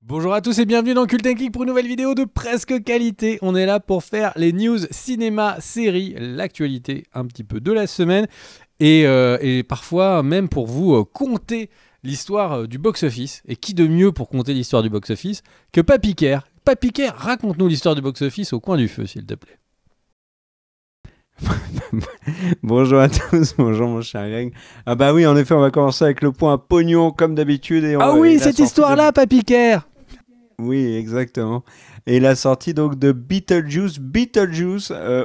Bonjour à tous et bienvenue dans Cult & Click pour une nouvelle vidéo de presque qualité. On est là pour faire les news cinéma, série, l'actualité un petit peu de la semaine et parfois même pour vous compter l'histoire du box-office. Et qui de mieux pour compter l'histoire du box-office que Papy Care. Papy Care, raconte-nous l'histoire du box-office au coin du feu s'il te plaît. Bonjour à tous, bonjour mon cher Greg. Ah bah oui, en effet, on va commencer avec le point pognon comme d'habitude. Ah oui, cette histoire-là, Papy Care. Oui, exactement. Et la sortie donc de Beetlejuice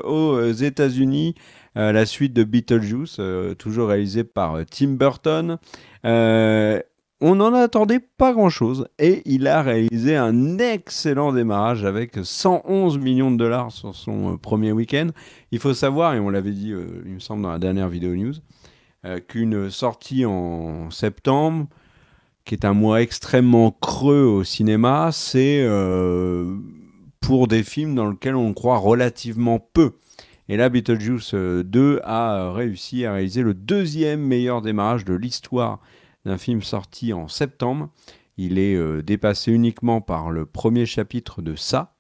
aux États-Unis, la suite de Beetlejuice, toujours réalisée par Tim Burton. On n'en attendait pas grand-chose et il a réalisé un excellent démarrage avec 111 millions de dollars sur son premier week-end. Il faut savoir, et on l'avait dit, il me semble, dans la dernière vidéo news, qu'une sortie en septembre, qui est un mois extrêmement creux au cinéma, c'est pour des films dans lesquels on croit relativement peu. Et là, Beetlejuice 2 a réussi à réaliser le deuxième meilleur démarrage de l'histoire d'un film sorti en septembre. Il est dépassé uniquement par le premier chapitre de Ça,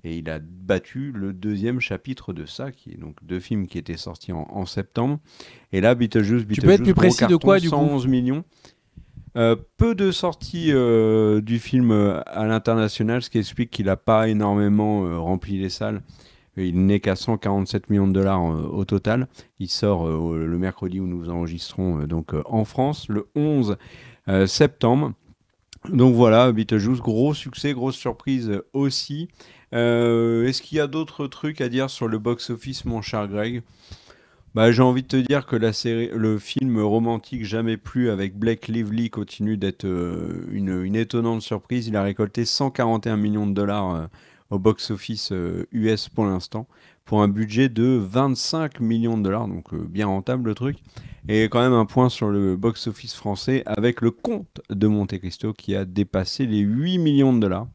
et il a battu le deuxième chapitre de Ça, qui est donc deux films qui étaient sortis en septembre. Et là, Beetlejuice, Tu peux être plus précis de quoi du coup ? 111 millions. Peu de sorties du film à l'international, ce qui explique qu'il n'a pas énormément rempli les salles. Il n'est qu'à 147 millions de dollars au total. Il sort le mercredi où nous enregistrons donc en France, le 11 septembre. Donc voilà, Beetlejuice, gros succès, grosse surprise aussi. Est-ce qu'il y a d'autres trucs à dire sur le box-office, mon cher Greg ? Bah, j'ai envie de te dire que le film romantique Jamais plus avec Blake Lively continue d'être une étonnante surprise. Il a récolté 141 millions de dollars au box-office US pour l'instant, pour un budget de 25 millions de dollars, donc bien rentable le truc. Et quand même un point sur le box-office français avec le Comte de Monte Cristo qui a dépassé les 8 millions de dollars.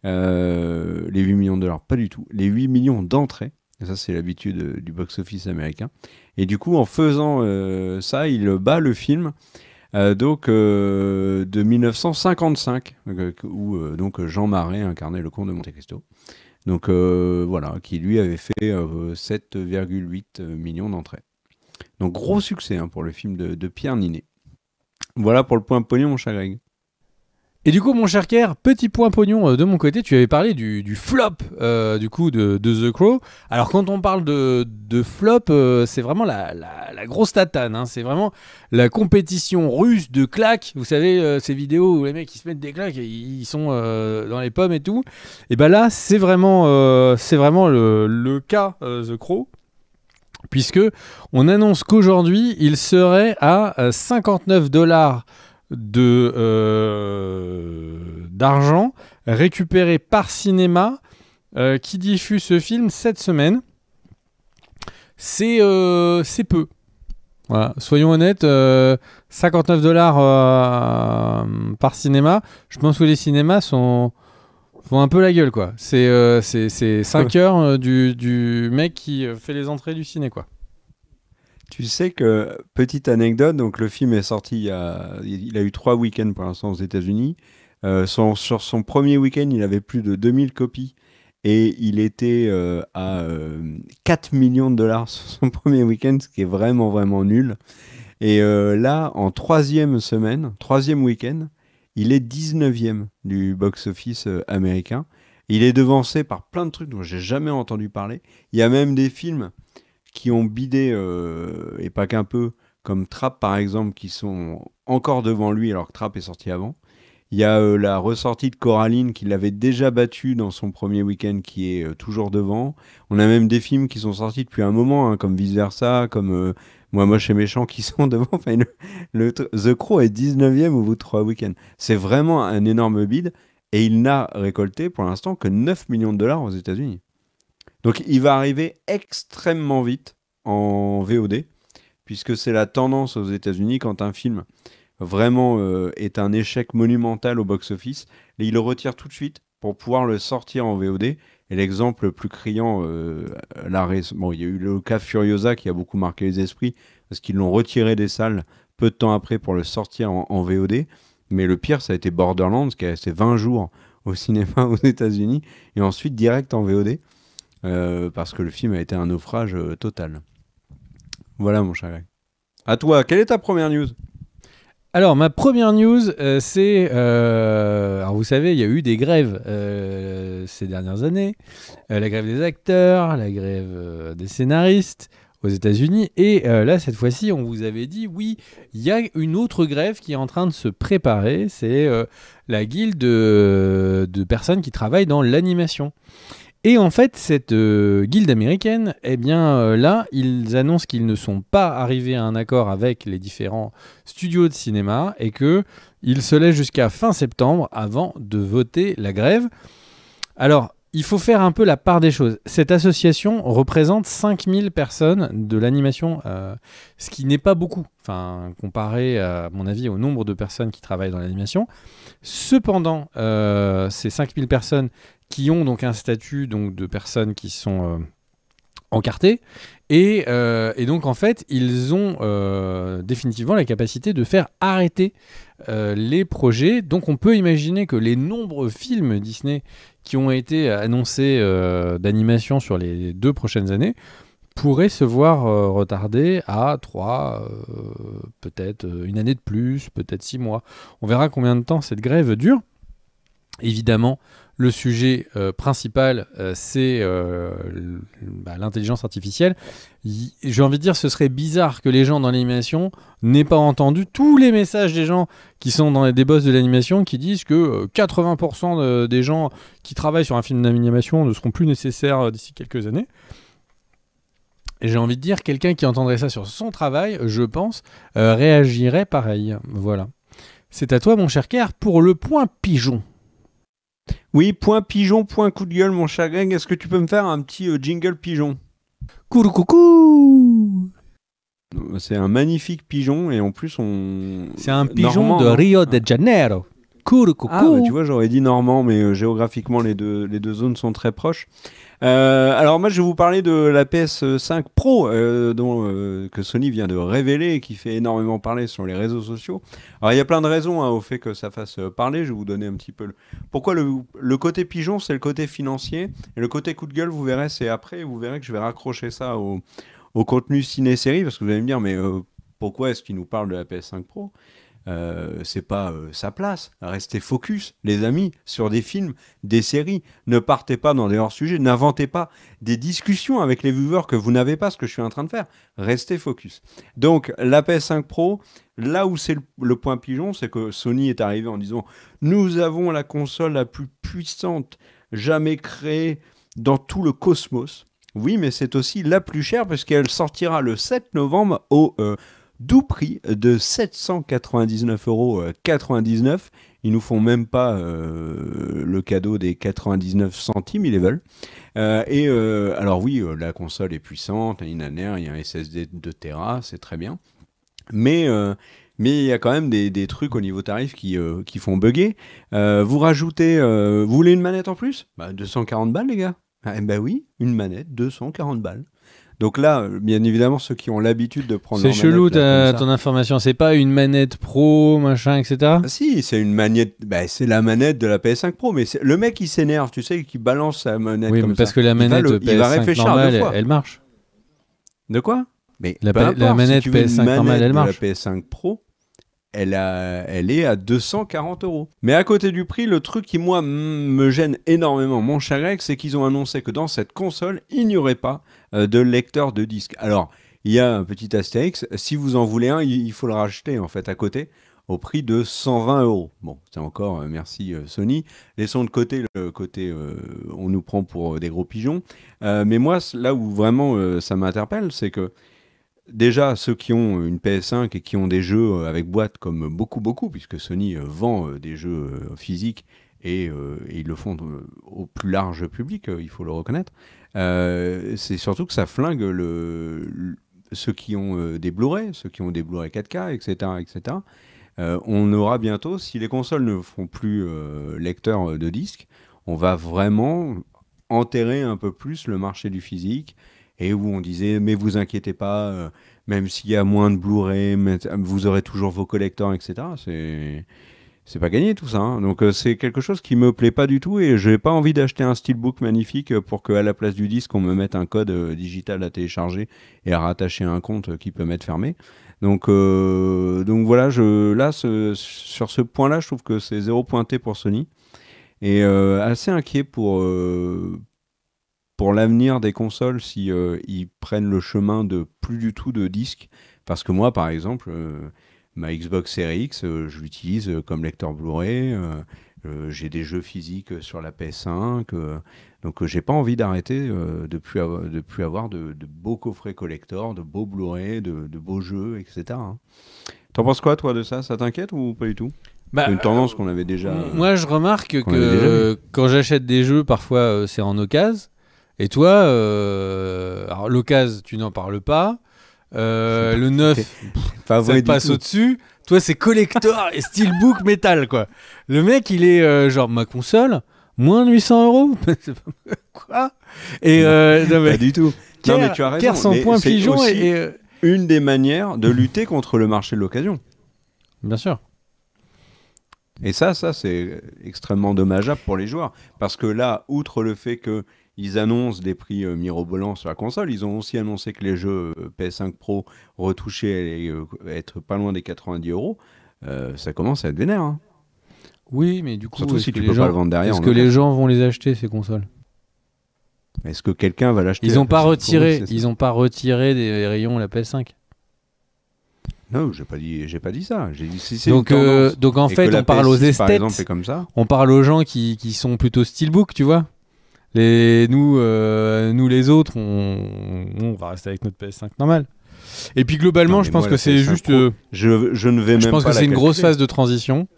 Les 8 millions de dollars, pas du tout. Les 8 millions d'entrées. Et ça, c'est l'habitude du box-office américain. Et du coup, en faisant ça, il bat le film de 1955, où donc Jean Marais incarnait le comte de Monte Cristo. Donc voilà, qui lui avait fait 7,8 millions d'entrées. Donc gros succès pour le film de Pierre Ninet. Voilà pour le point pognon, mon cher Greg. Et du coup, mon cher Kerr, petit point pognon de mon côté, tu avais parlé du flop du coup de The Crow. Alors quand on parle de flop, c'est vraiment la grosse tatane, hein. C'est vraiment la compétition russe de claques. Vous savez, ces vidéos où les mecs ils se mettent des claques et ils sont dans les pommes et tout. Et ben là, c'est vraiment le cas The Crow. Puisque on annonce qu'aujourd'hui, il serait à 59 $ d'argent récupéré par cinéma qui diffuse ce film cette semaine. C'est peu. Voilà. Soyons honnêtes, 59 $ par cinéma, je pense que les cinémas font un peu la gueule, quoi. C'est 5 heures du mec qui fait les entrées du ciné, quoi. Tu sais que, petite anecdote, donc le film est sorti, il a eu 3 week-ends pour l'instant aux États-Unis. Sur son premier week-end, il avait plus de 2000 copies et il était à 4 millions de dollars sur son premier week-end, ce qui est vraiment, vraiment nul. Et là, en troisième week-end, il est 19e du box-office américain. Il est devancé par plein de trucs dont j'ai jamais entendu parler. Il y a même des films qui ont bidé, et pas qu'un peu, comme Trap par exemple, qui sont encore devant lui alors que Trap est sorti avant. Il y a la ressortie de Coraline qui l'avait déjà battu dans son premier week-end qui est toujours devant. On a même des films qui sont sortis depuis un moment, comme Vice Versa, comme Moi Moche et Méchant qui sont devant. Enfin, The Crow est 19e au bout de 3 week-ends. C'est vraiment un énorme bid et il n'a récolté pour l'instant que 9 millions de dollars aux États-Unis. Donc il va arriver extrêmement vite en VOD, puisque c'est la tendance aux États-Unis quand un film vraiment est un échec monumental au box-office, et il le retire tout de suite pour pouvoir le sortir en VOD. Et l'exemple le plus criant, il y a eu le cas Furiosa qui a beaucoup marqué les esprits, parce qu'ils l'ont retiré des salles peu de temps après pour le sortir en VOD. Mais le pire, ça a été Borderlands, qui est resté 20 jours au cinéma aux États-Unis, et ensuite direct en VOD, parce que le film a été un naufrage total. Voilà, mon cher Greg. À toi, quelle est ta première news? Alors, ma première news, c'est... alors, vous savez, il y a eu des grèves ces dernières années. La grève des acteurs, la grève des scénaristes aux États-Unis. Et là, cette fois-ci, on vous avait dit, oui, il y a une autre grève qui est en train de se préparer. C'est la guilde de personnes qui travaillent dans l'animation. Et en fait, cette guilde américaine, eh bien là, ils annoncent qu'ils ne sont pas arrivés à un accord avec les différents studios de cinéma et qu'ils se laissent jusqu'à fin septembre avant de voter la grève. Alors, il faut faire un peu la part des choses. Cette association représente 5000 personnes de l'animation, ce qui n'est pas beaucoup, comparé, à mon avis, au nombre de personnes qui travaillent dans l'animation. Cependant, ces 5000 personnes qui ont donc un statut donc, de personnes qui sont encartées, et donc en fait, ils ont définitivement la capacité de faire arrêter les projets. Donc on peut imaginer que les nombreux films Disney qui ont été annoncés d'animation sur les 2 prochaines années pourraient se voir retardés à 3, peut-être une année de plus, peut-être 6 mois. On verra combien de temps cette grève dure. Évidemment, le sujet principal, c'est l'intelligence artificielle. J'ai envie de dire, ce serait bizarre que les gens dans l'animation n'aient pas entendu tous les messages des gens qui sont dans des boss de l'animation qui disent que 80% des gens qui travaillent sur un film d'animation ne seront plus nécessaires d'ici quelques années. Et j'ai envie de dire, quelqu'un qui entendrait ça sur son travail, je pense, réagirait pareil. Voilà. C'est à toi, mon cher Kerr, pour le point pigeon. Oui, point pigeon, point coup de gueule, mon cher Greg. Est-ce que tu peux me faire un petit jingle pigeon? Coucou, coucou. C'est un magnifique pigeon et en plus c'est un pigeon normand, de Rio de Janeiro. Coucou, coucou. Ah, bah, tu vois, j'aurais dit normand, mais géographiquement, les deux zones sont très proches. Alors moi, je vais vous parler de la PS5 Pro que Sony vient de révéler et qui fait énormément parler sur les réseaux sociaux. Alors il y a plein de raisons au fait que ça fasse parler. Je vais vous donner un petit peu pourquoi le côté pigeon, c'est le côté financier, et le côté coup de gueule, vous verrez, c'est après. Vous verrez que je vais raccrocher ça au contenu ciné-série, parce que vous allez me dire, mais pourquoi est-ce qu'il nous parle de la PS5 Pro? C'est pas sa place. Restez focus, les amis, sur des films, des séries. Ne partez pas dans des hors-sujets. N'inventez pas des discussions avec les viewers que vous n'avez pas, ce que je suis en train de faire. Restez focus. Donc, la PS5 Pro, là où c'est le point pigeon, c'est que Sony est arrivé en disant « Nous avons la console la plus puissante jamais créée dans tout le cosmos. » Oui, mais c'est aussi la plus chère parce qu'elle sortira le 7 novembre au doux prix de 799,99 €. Ils nous font même pas le cadeau des 99 centimes, ils les veulent. Alors oui, la console est puissante, il y a un SSD de Tera, c'est très bien. Mais il y a quand même des trucs au niveau tarif qui font bugger. Vous rajoutez... vous voulez une manette en plus? 240 balles, les gars. Oui, une manette, 240 balles. Donc là, bien évidemment, ceux qui ont l'habitude de prendre C'est chelou ton information, c'est pas une manette pro, machin, etc. Ah si, c'est une manette, c'est la manette de la PS5 Pro, mais le mec il s'énerve, tu sais, qui balance sa manette oui, comme mais parce que la manette PS5 normale, elle marche. De quoi? Mais la manette si PS5 normale, elle marche. La PS5 Pro, elle est à 240 €. Mais à côté du prix, le truc qui, moi, me gêne énormément, mon cher Greg, c'est qu'ils ont annoncé que dans cette console, il n'y aurait pas de lecteur de disque. Alors, il y a un petit astérix. Si vous en voulez un, il faut le racheter, en fait, à côté, au prix de 120 €. Bon, c'est encore, merci Sony. Laissons de côté le côté, on nous prend pour des gros pigeons. Mais moi, là où vraiment ça m'interpelle, c'est que déjà, ceux qui ont une PS5 et qui ont des jeux avec boîte, comme beaucoup, puisque Sony vend des jeux physiques et ils le font au plus large public, il faut le reconnaître, c'est surtout que ça flingue ceux qui ont des Blu-ray, ceux qui ont des Blu-ray 4K, etc. etc. On aura bientôt, si les consoles ne font plus lecteur de disques, on va vraiment enterrer un peu plus le marché du physique. Et où on disait, mais vous inquiétez pas, même s'il y a moins de Blu-ray, vous aurez toujours vos collecteurs, etc. c'est pas gagné tout ça. Hein. Donc c'est quelque chose qui me plaît pas du tout et j'ai pas envie d'acheter un steelbook magnifique pour qu'à la place du disque on me mette un code digital à télécharger et à rattacher à un compte qui peut m'être fermé. Donc voilà, sur ce point-là, je trouve que c'est zéro pointé pour Sony et assez inquiet pour l'avenir des consoles si ils prennent le chemin de plus du tout de disques. Parce que moi, par exemple, ma Xbox Series X, je l'utilise comme lecteur Blu-ray. J'ai des jeux physiques sur la PS5. Donc j'ai pas envie d'arrêter de plus avoir de beaux coffrets collector, de beaux Blu-ray, de beaux jeux, etc. Hein. T'en penses quoi, toi, de ça? Ça t'inquiète ou pas du tout? C'est une tendance qu'on avait déjà. Moi, je remarque que quand j'achète des jeux, parfois c'est en occasion. Et toi, alors l'occasion, tu n'en parles pas. Le neuf, ça te passe au-dessus. Toi, c'est collector et steelbook métal, quoi. Le mec, il est genre, ma console, moins de 800 €. Quoi? Et non, mais, pas du tout. Non, mais tu as raison. Son point pigeon et une des manières de lutter contre le marché de l'occasion. Bien sûr. Et ça c'est extrêmement dommageable pour les joueurs. Parce que là, outre le fait qu'ils annoncent des prix mirobolants sur la console, ils ont aussi annoncé que les jeux PS5 Pro retouchés allaient être pas loin des 90 €. Ça commence à être vénère. Hein. Oui, mais du coup, surtout si tu peux pas le vendre derrière. Est-ce que les gens vont les acheter, ces consoles? Est-ce que quelqu'un va l'acheter? Ils n'ont pas retiré des rayons la PS5. Non, j'ai pas dit ça. J'ai dit si c'est donc en fait, on parle aux esthètes. Par exemple, comme ça. On parle aux gens qui sont plutôt steelbook, tu vois. Nous les autres, on va rester avec notre PS5 normal. Et puis globalement, je pense que c'est juste. Je ne vais même pas. Je pense que c'est une grosse phase de transition.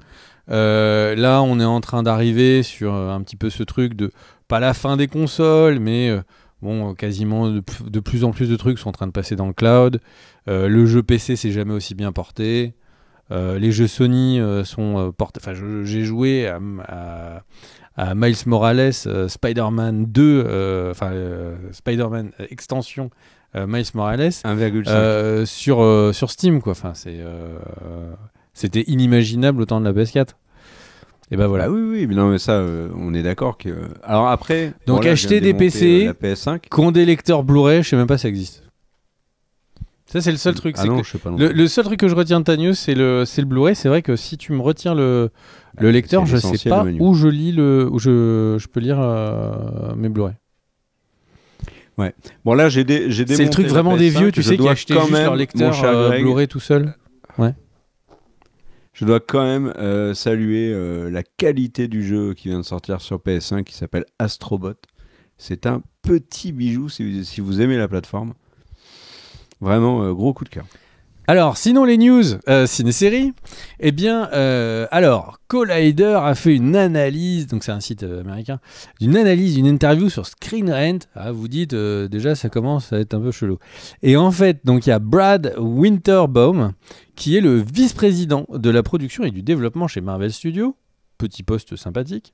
Là, on est en train d'arriver sur un petit peu ce truc de pas la fin des consoles, mais bon, quasiment de plus en plus de trucs sont en train de passer dans le cloud. Le jeu PC s'est jamais aussi bien porté. Les jeux Sony sont portés. Enfin, j'ai joué à Miles Morales, Spider-Man 2, Spider-Man extension Miles Morales 1,5 sur Steam, quoi. Enfin, c'était inimaginable au temps de la PS4. Et ben voilà. Ah oui, mais non, mais ça, on est d'accord que. Alors après. Donc acheter des PC la PS5 qui ont des lecteurs Blu-ray, je sais même pas si ça existe. Ça, c'est le seul truc. Non, je sais pas. Le seul truc que je retiens de ta news, c'est le Blu-ray. C'est vrai que si tu me retires le lecteur, je sais pas où je lis où je peux lire mes Blu-ray. Ouais. Bon là, j'ai c'est le truc vraiment des vieux, tu sais, qui achetaient juste leur lecteur Blu-ray tout seul. Ouais. Je dois quand même saluer la qualité du jeu qui vient de sortir sur PS5 qui s'appelle Astrobot. C'est un petit bijou si vous aimez la plateforme. Vraiment, gros coup de cœur. Alors, sinon les news, ciné-série, eh bien, alors, Collider a fait une analyse, donc c'est un site américain, d'une interview sur Screen Rant. Ah, vous dites, déjà, ça commence à être un peu chelou. Et en fait, donc il y a Brad Winterbaum, qui est le vice-président de la production et du développement chez Marvel Studios, petit poste sympathique,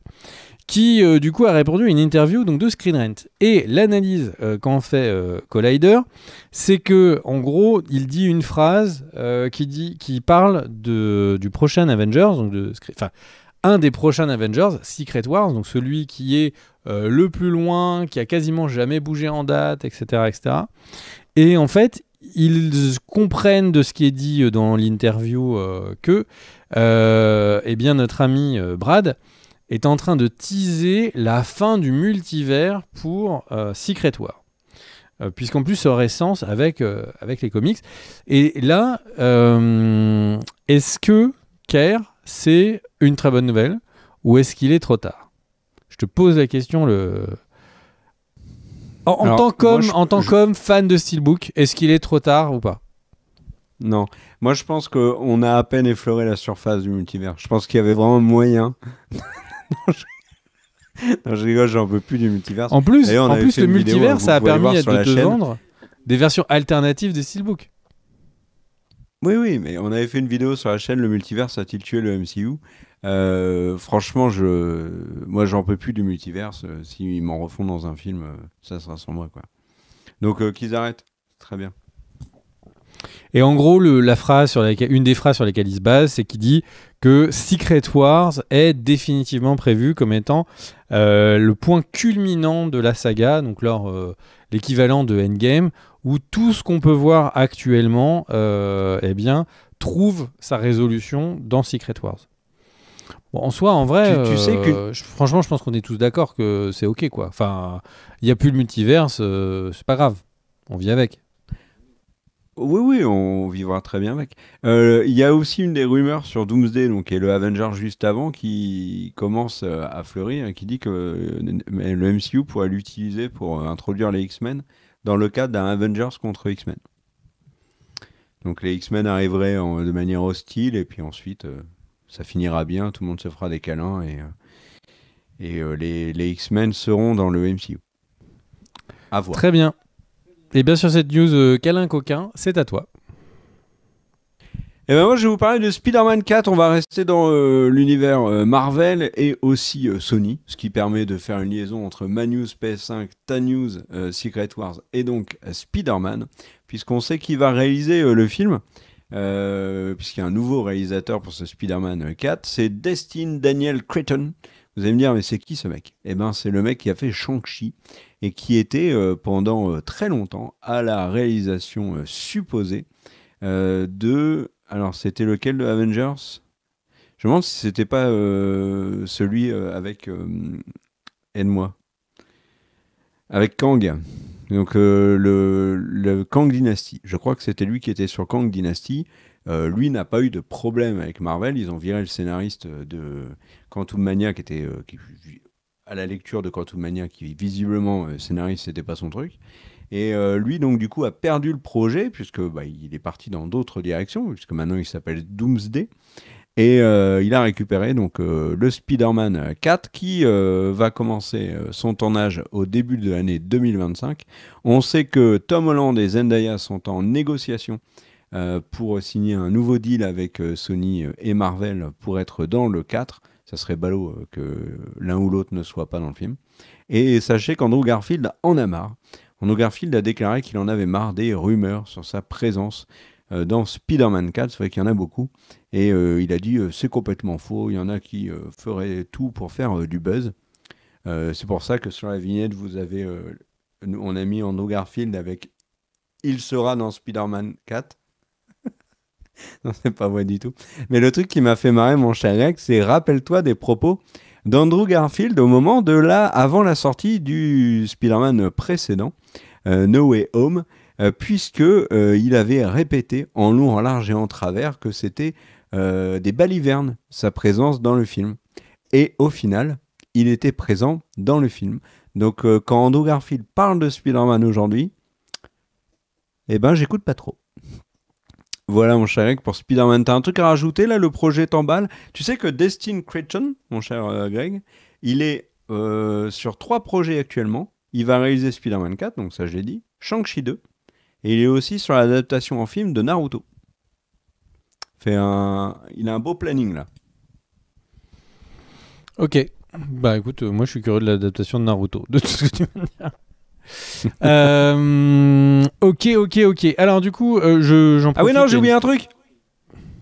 qui du coup a répondu à une interview donc, de Screen Rant. Et l'analyse qu'en fait Collider, c'est que en gros, il dit une phrase qui parle du prochain Avengers, donc un des prochains Avengers, Secret Wars, donc celui qui est le plus loin, qui a quasiment jamais bougé en date, etc., etc. Et en fait, ils comprennent de ce qui est dit dans l'interview que eh bien notre ami Brad est en train de teaser la fin du multivers pour Secret War. Puisqu'en plus ça aurait sens avec les comics. Et là, est-ce que Kerr, c'est une très bonne nouvelle ou est-ce qu'il est trop tard? Je te pose la question en tant qu'homme fan de Steelbook, est-ce qu'il est trop tard ou pas? Non. Moi, je pense qu'on a à peine effleuré la surface du multivers. Je pense qu'il y avait vraiment moyen. Non, je rigole, j'en peux plus du multivers. En plus le multivers, ça a permis de te vendre des versions alternatives des Steelbook. Oui, mais on avait fait une vidéo sur la chaîne, le multivers a-t-il tué le MCU? Franchement, moi, j'en peux plus du multivers. S'ils m'en refont dans un film, ça sera sans moi, quoi. Donc, qu'ils arrêtent. Très bien. Et en gros, une des phrases sur lesquelles il se base, c'est qu'il dit que Secret Wars est définitivement prévu comme étant le point culminant de la saga, donc l'équivalent de Endgame, où tout ce qu'on peut voir actuellement eh bien, trouve sa résolution dans Secret Wars. Bon, en soi, en vrai, Tu sais que... franchement, je pense qu'on est tous d'accord que c'est OK, quoi. Enfin, il n'y a plus le multiverse, c'est pas grave. On vit avec. Oui, oui, on vivra très bien avec. Il y a aussi une des rumeurs sur Doomsday, donc, et le Avenger juste avant, qui commence à fleurir et qui dit que le MCU pourrait l'utiliser pour introduire les X-Men dans le cadre d'un Avengers contre X-Men. Donc les X-Men arriveraient de manière hostile et puis ensuite ça finira bien, tout le monde se fera des câlins et les X-Men seront dans le MCU. À voir. Très bien. Et bien sur cette news câlin coquin, c'est à toi. Et ben moi je vais vous parler de Spider-Man 4, on va rester dans l'univers Marvel et aussi Sony, ce qui permet de faire une liaison entre Manus PS5, Ta-News, Secret Wars et donc Spider-Man, puisqu'on sait qui va réaliser le film, puisqu'il y a un nouveau réalisateur pour ce Spider-Man 4, c'est Destin Daniel Cretton. Vous allez me dire, mais c'est qui ce mec? Eh ben c'est le mec qui a fait Shang-Chi et qui était pendant très longtemps à la réalisation supposée de... Alors, c'était lequel de Avengers? Je me demande si c'était pas celui avec... aide-moi. Avec Kang. Donc, le Kang Dynasty. Je crois que c'était lui qui était sur Kang Dynasty. Lui n'a pas eu de problème avec Marvel. Ils ont viré le scénariste de Quantum Mania qui était... à la lecture de Quantum Mania, qui visiblement, scénariste, c'était pas son truc. Et lui, donc, du coup, a perdu le projet, puisque il est parti dans d'autres directions, puisque maintenant il s'appelle Doomsday. Et il a récupéré donc le Spider-Man 4 qui va commencer son tournage au début de l'année 2025. On sait que Tom Holland et Zendaya sont en négociation pour signer un nouveau deal avec Sony et Marvel pour être dans le 4. Ça serait ballot que l'un ou l'autre ne soit pas dans le film. Et sachez qu'Andrew Garfield en a marre. Andrew Garfield a déclaré qu'il en avait marre des rumeurs sur sa présence dans Spider-Man 4. C'est vrai qu'il y en a beaucoup. Et il a dit c'est complètement faux. Il y en a qui feraient tout pour faire du buzz. C'est pour ça que sur la vignette, vous avez, on a mis Andrew Garfield avec il sera dans Spider-Man 4. Non, c'est pas vrai du tout. Mais le truc qui m'a fait marrer, mon cher Rex, c'est rappelle-toi des propos d'Andrew Garfield au moment avant la sortie du Spider-Man précédent, No Way Home, puisque il avait répété en long, en large et en travers que c'était des balivernes, sa présence dans le film. Et au final, il était présent dans le film. Donc quand Andrew Garfield parle de Spider-Man aujourd'hui, eh ben j'écoute pas trop. Voilà mon cher Greg pour Spider-Man. T'as un truc à rajouter là, le projet t'emballe. Tu sais que Destin Cretton, mon cher Greg, il est sur 3 projets actuellement. Il va réaliser Spider-Man 4, donc ça je l'ai dit, Shang-Chi 2, et il est aussi sur l'adaptation en film de Naruto. Il a un beau planning là. Ok, bah écoute, moi je suis curieux de l'adaptation de Naruto, de tout ce que tu veux dire. Ok. Alors du coup, j'en profite. Ah oui, non, j'ai oublié un truc.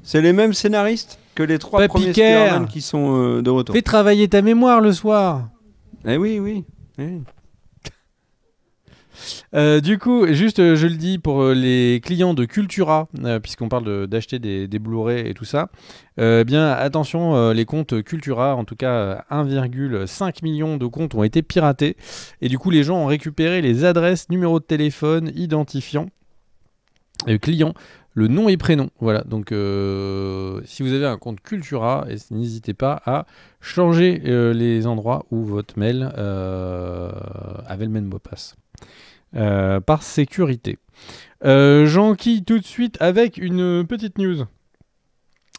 C'est les mêmes scénaristes que les 3 premiers Spider-Man qui sont de retour. Fais travailler ta mémoire le soir. Eh oui. Du coup, juste, je le dis pour les clients de Cultura, puisqu'on parle d'acheter des Blu-ray et tout ça, bien attention, les comptes Cultura, en tout cas 1,5 million de comptes ont été piratés, et du coup les gens ont récupéré les adresses, numéros de téléphone, identifiants, clients, le nom et prénom. Voilà, donc si vous avez un compte Cultura, n'hésitez pas à changer les endroits où votre mail avait le même mot de passe. Par sécurité. J'enquille tout de suite avec une petite news.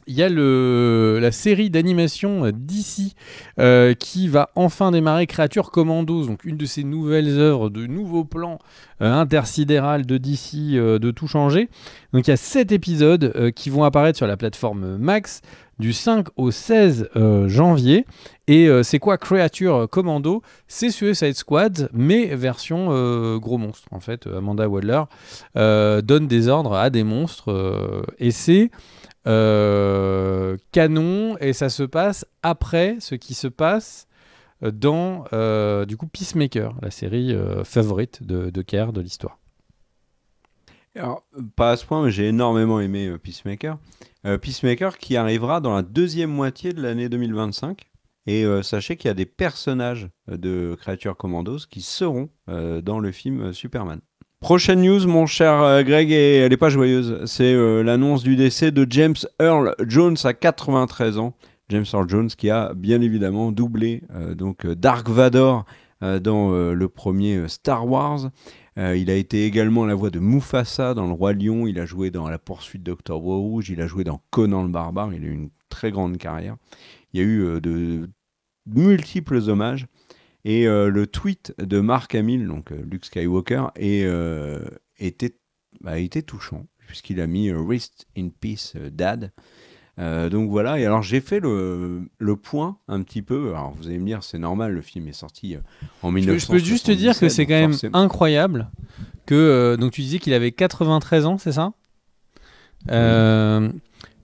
il y a la série d'animation DC qui va enfin démarrer, Créatures Commandos, donc une de ces nouvelles œuvres de nouveaux plans intersidéral de DC, de tout changer. Donc il y a 7 épisodes qui vont apparaître sur la plateforme Max du 5 au 16 janvier. Et c'est quoi Créature Commando? C'est Suicide Squad, mais version gros monstre. En fait, Amanda Waller donne des ordres à des monstres et c'est canon, et ça se passe après ce qui se passe dans du coup Peacemaker, la série favorite de Kerr de l'histoire. Alors, pas à ce point, mais j'ai énormément aimé Peacemaker. Peacemaker qui arrivera dans la deuxième moitié de l'année 2025. Et sachez qu'il y a des personnages de Creature Commandos qui seront dans le film Superman. Prochaine news, mon cher Greg, et elle n'est pas joyeuse. C'est l'annonce du décès de James Earl Jones à 93 ans. James Earl Jones qui a bien évidemment doublé donc Dark Vador dans le premier Star Wars. Il a été également la voix de Mufasa dans Le Roi Lion. Il a joué dans La Poursuite d'Octobre Rouge. Il a joué dans Conan le Barbare. Il a eu une très grande carrière. Il y a eu de multiples hommages. Et le tweet de Mark Hamill, donc Luke Skywalker, était touchant, puisqu'il a mis Rest in Peace, Dad. Donc voilà, et alors j'ai fait le point un petit peu. Alors vous allez me dire, c'est normal, le film est sorti en 1977. Je peux juste te dire que c'est quand même incroyable que. Donc tu disais qu'il avait 93 ans, c'est ça?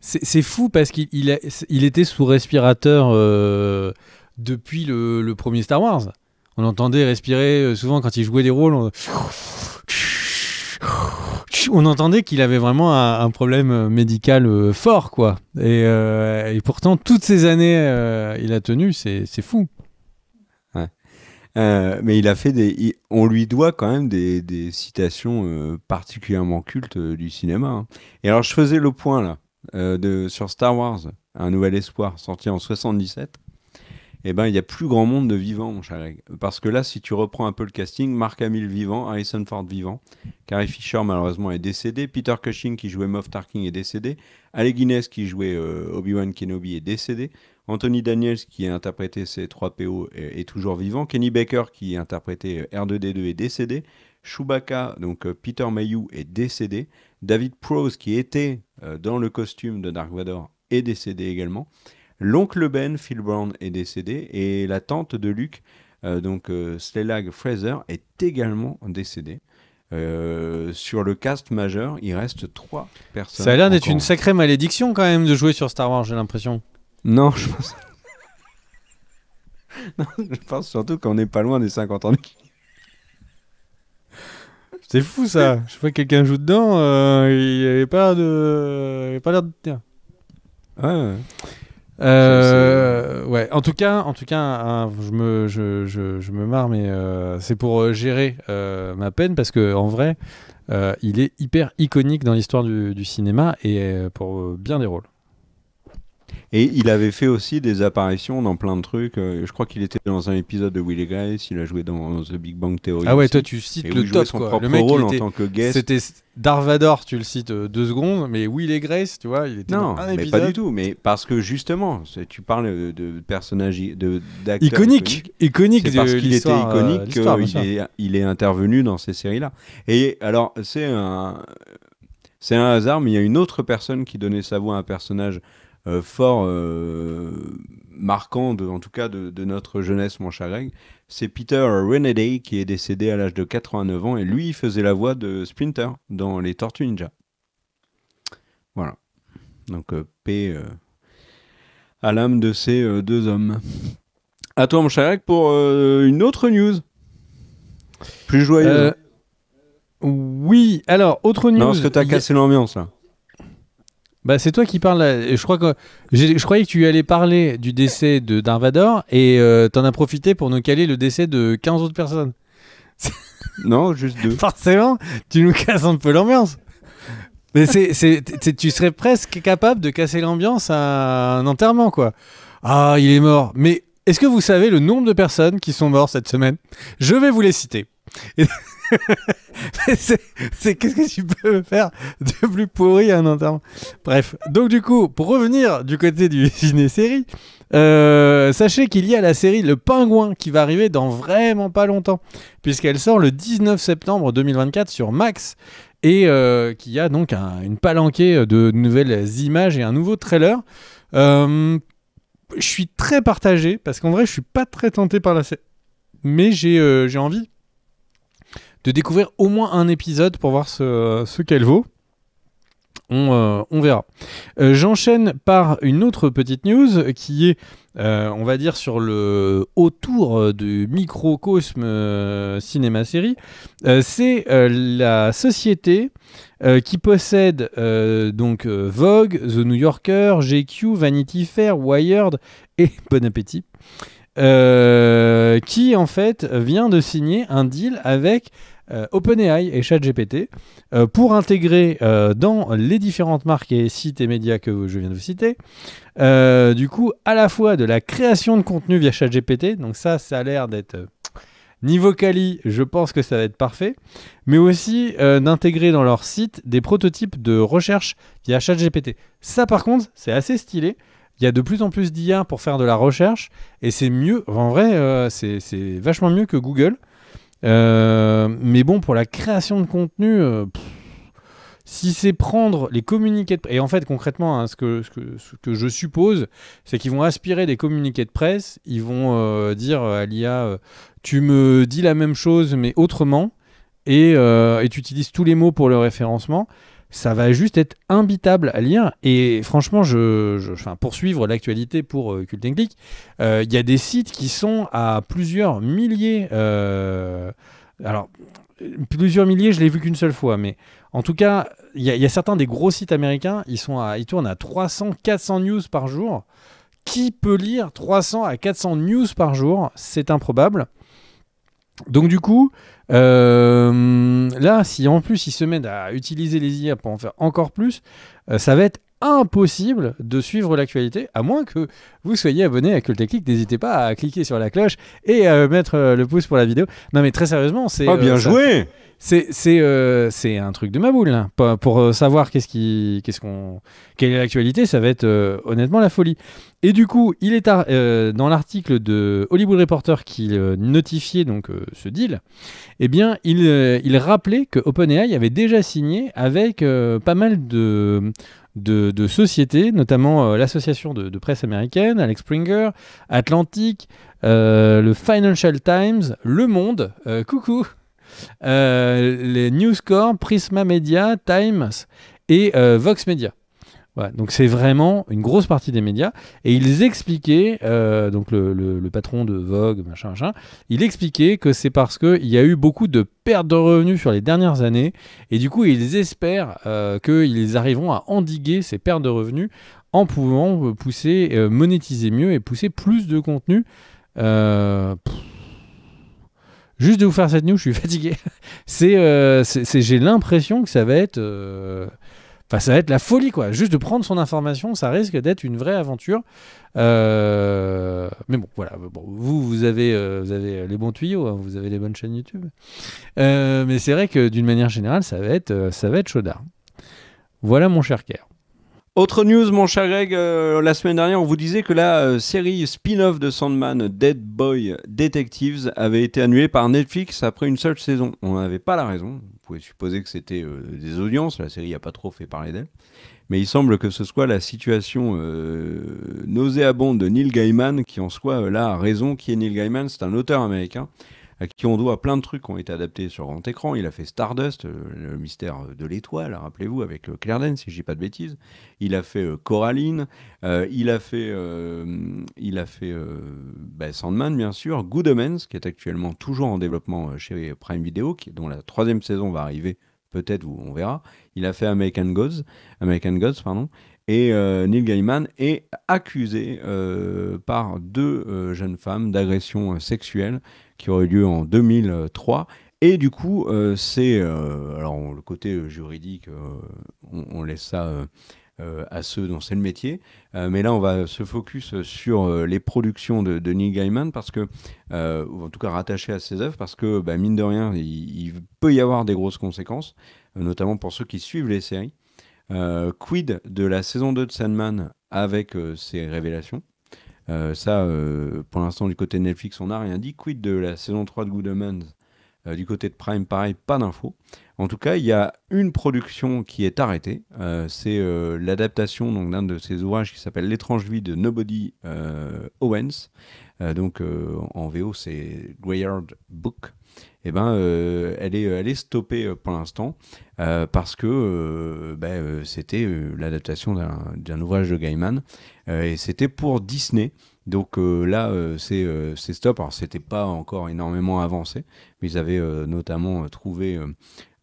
C'est fou parce qu'il était sous respirateur depuis le premier Star Wars. On l'entendait respirer souvent quand il jouait des rôles. On entendait qu'il avait vraiment un problème médical fort, quoi. Et pourtant, toutes ces années, il a tenu, c'est fou. Ouais. Mais il a fait on lui doit quand même des citations particulièrement cultes du cinéma. Hein. Et alors, je faisais le point là sur Star Wars, Un Nouvel Espoir, sorti en 77. Eh ben, il n'y a plus grand monde de vivants, mon cher Greg. Parce que là, si tu reprends un peu le casting, Mark Hamill vivant, Harrison Ford vivant, Carrie Fisher malheureusement est décédée, Peter Cushing qui jouait Moff Tarkin est décédé, Alec Guinness qui jouait Obi-Wan Kenobi est décédé, Anthony Daniels qui a interprété C-3PO est toujours vivant, Kenny Baker qui a interprété R2-D2 est décédé, Chewbacca, donc Peter Mayhew est décédé, David Prowse qui était dans le costume de Dark Vador est décédé également. L'oncle Ben, Phil Brown, est décédé et la tante de Luke, Slelag Fraser, est également décédée. Sur le cast majeur, il reste 3 personnes. Ça a l'air d'être une sacrée malédiction quand même de jouer sur Star Wars, j'ai l'impression. Non, je pense... non, je pense surtout qu'on n'est pas loin des 50 ans. C'est fou ça. Je vois que quelqu'un joue dedans, il n'avait pas l'air de tenir. Ouais. Ouais. En tout cas, je me marre, mais c'est pour gérer ma peine parce que en vrai, il est hyper iconique dans l'histoire du cinéma et pour bien des rôles. Et il avait fait aussi des apparitions dans plein de trucs. Je crois qu'il était dans un épisode de Will et Grace. Il a joué dans The Big Bang Theory. Ah ouais, aussi. Toi tu cites et le top, son quoi. Propre Le mec, rôle en tant que guest. C'était Darth Vader, tu le cites 2 secondes, mais Will et Grace, tu vois, il était dans un épisode. Non, mais pas du tout. Mais parce que justement, tu parles de personnages, d'acteurs iconique c'est parce qu'il était iconique qu'il est intervenu dans ces séries-là. Et alors, c'est un hasard, mais il y a une autre personne qui donnait sa voix à un personnage fort marquant, en tout cas de notre jeunesse, mon cher Greg. C'est Peter Renaday qui est décédé à l'âge de 89 ans et lui, il faisait la voix de Splinter dans les Tortues Ninja. Voilà. Donc, paix à l'âme de ces 2 hommes. À toi, mon cher Greg, pour une autre news. Plus joyeuse. Oui, alors, autre news. Non, est-ce que t'as cassé l'ambiance, là? Bah, c'est toi qui parles là. Je croyais que tu allais parler du décès de Darth Vader et t'en as profité pour nous caler le décès de 15 autres personnes. Non, juste 2. Forcément, tu nous casses un peu l'ambiance. Mais tu serais presque capable de casser l'ambiance à un enterrement, quoi. Ah, il est mort. Mais est-ce que vous savez le nombre de personnes qui sont mortes cette semaine? Je vais vous les citer. Et qu'est-ce que tu peux me faire de plus pourri à un enterrement? Bref, donc du coup, pour revenir du côté du ciné-série, sachez qu'il y a la série Le Pingouin qui va arriver dans vraiment pas longtemps, puisqu'elle sort le 19 septembre 2024 sur Max, et qui a donc une palanquée de nouvelles images et un nouveau trailer. Je suis très partagé, parce qu'en vrai, je suis pas très tenté par la série, mais j'ai envie de découvrir au moins un épisode pour voir ce qu'elle vaut. On verra. J'enchaîne par une autre petite news qui est, on va dire, sur le autour du microcosme cinéma-série. C'est la société qui possède donc Vogue, The New Yorker, GQ, Vanity Fair, Wired et Bon Appétit. Qui en fait vient de signer un deal avec OpenAI et ChatGPT pour intégrer dans les différentes marques et sites et médias que je viens de vous citer, du coup à la fois de la création de contenu via ChatGPT, donc ça a l'air d'être niveau quali, je pense que ça va être parfait, mais aussi d'intégrer dans leur site des prototypes de recherche via ChatGPT. Ça par contre c'est assez stylé. Il y a de plus en plus d'IA pour faire de la recherche et c'est mieux, en vrai, c'est vachement mieux que Google. Mais bon, pour la création de contenu, si c'est prendre les communiqués de presse, et en fait concrètement, hein, ce que je suppose, c'est qu'ils vont aspirer des communiqués de presse, ils vont dire à l'IA, tu me dis la même chose mais autrement, et tu utilises tous les mots pour le référencement. Ça va juste être imbitable à lire. Et franchement, pour suivre l'actualité pour Cult & Click, il y a des sites qui sont à plusieurs milliers. Alors, plusieurs milliers, je l'ai vu qu'une seule fois. Mais en tout cas, il y a certains des gros sites américains, ils tournent à 300, 400 news par jour. Qui peut lire 300 à 400 news par jour? C'est improbable. Donc du coup, là, si en plus ils se mettent à utiliser les IA pour en faire encore plus, ça va être impossible de suivre l'actualité, à moins que vous soyez abonné à Cult & Click. N'hésitez pas à cliquer sur la cloche et à mettre le pouce pour la vidéo. Non mais très sérieusement, c'est... Oh, bien joué! C'est un truc de ma boule, hein. Pour savoir quelle est l'actualité, ça va être honnêtement la folie. Et du coup, il est dans l'article de Hollywood Reporter qui notifiait donc ce deal. Eh bien, il rappelait que OpenAI avait déjà signé avec pas mal de sociétés, notamment l'association de presse américaine, Alex Springer, Atlantic, le Financial Times, Le Monde, coucou. Les News Corp, Prisma Media, Times et Vox Media. Voilà, donc c'est vraiment une grosse partie des médias. Et ils expliquaient, donc le patron de Vogue, machin, il expliquait que c'est parce qu'il y a eu beaucoup de pertes de revenus sur les dernières années. Et du coup, ils espèrent qu'ils arriveront à endiguer ces pertes de revenus en pouvant pousser, monétiser mieux et pousser plus de contenu. Juste de vous faire cette news, je suis fatigué. J'ai l'impression que ça va être... ça va être la folie, quoi. Juste de prendre son information, ça risque d'être une vraie aventure. Mais bon, voilà. Bon, vous avez les bons tuyaux, hein, vous avez les bonnes chaînes YouTube. Mais c'est vrai que d'une manière générale, ça va être chaudard. Voilà, mon cher Kerr. Autre news, mon cher Greg, la semaine dernière, on vous disait que la série spin-off de Sandman, Dead Boy Detectives, avait été annulée par Netflix après une seule saison. On n'avait pas la raison. Vous pouvez supposer que c'était des audiences. La série n'a pas trop fait parler d'elle. Mais il semble que ce soit la situation nauséabonde de Neil Gaiman qui en soit là a raison. Qui est Neil Gaiman? C'est un auteur américain à qui on doit plein de trucs qui ont été adaptés sur grand écran. Il a fait Stardust, le mystère de l'étoile, rappelez-vous, avec Claire Danes, si je dis pas de bêtises. Il a fait Coraline. Il a fait Sandman, bien sûr. Good Omens, qui est actuellement toujours en développement chez Prime Video, dont la 3e saison va arriver, peut-être, on verra. Il a fait American Gods, Et Neil Gaiman est accusé par 2 jeunes femmes d'agression sexuelle qui aurait eu lieu en 2003. Et du coup, alors le côté juridique, on laisse ça à ceux dont c'est le métier. Mais là, on va se focus sur les productions de Neil Gaiman, parce que, ou en tout cas rattachées à ses œuvres, parce que, mine de rien, il peut y avoir des grosses conséquences, notamment pour ceux qui suivent les séries. Quid de la saison 2 de Sandman avec ses révélations? Ça, pour l'instant, du côté de Netflix, on n'a rien dit. Quid de la saison 3 de Good Omens? Du côté de Prime, pareil, pas d'infos. En tout cas, il y a une production qui est arrêtée. C'est l'adaptation donc, d'un de ses ouvrages qui s'appelle L'étrange vie de Nobody Owens. En VO, c'est Greyard Book. Elle est stoppée pour l'instant parce que c'était l'adaptation d'un ouvrage de Gaiman et c'était pour Disney. Donc là, c'est stop. Alors, c'était pas encore énormément avancé, mais ils avaient notamment trouvé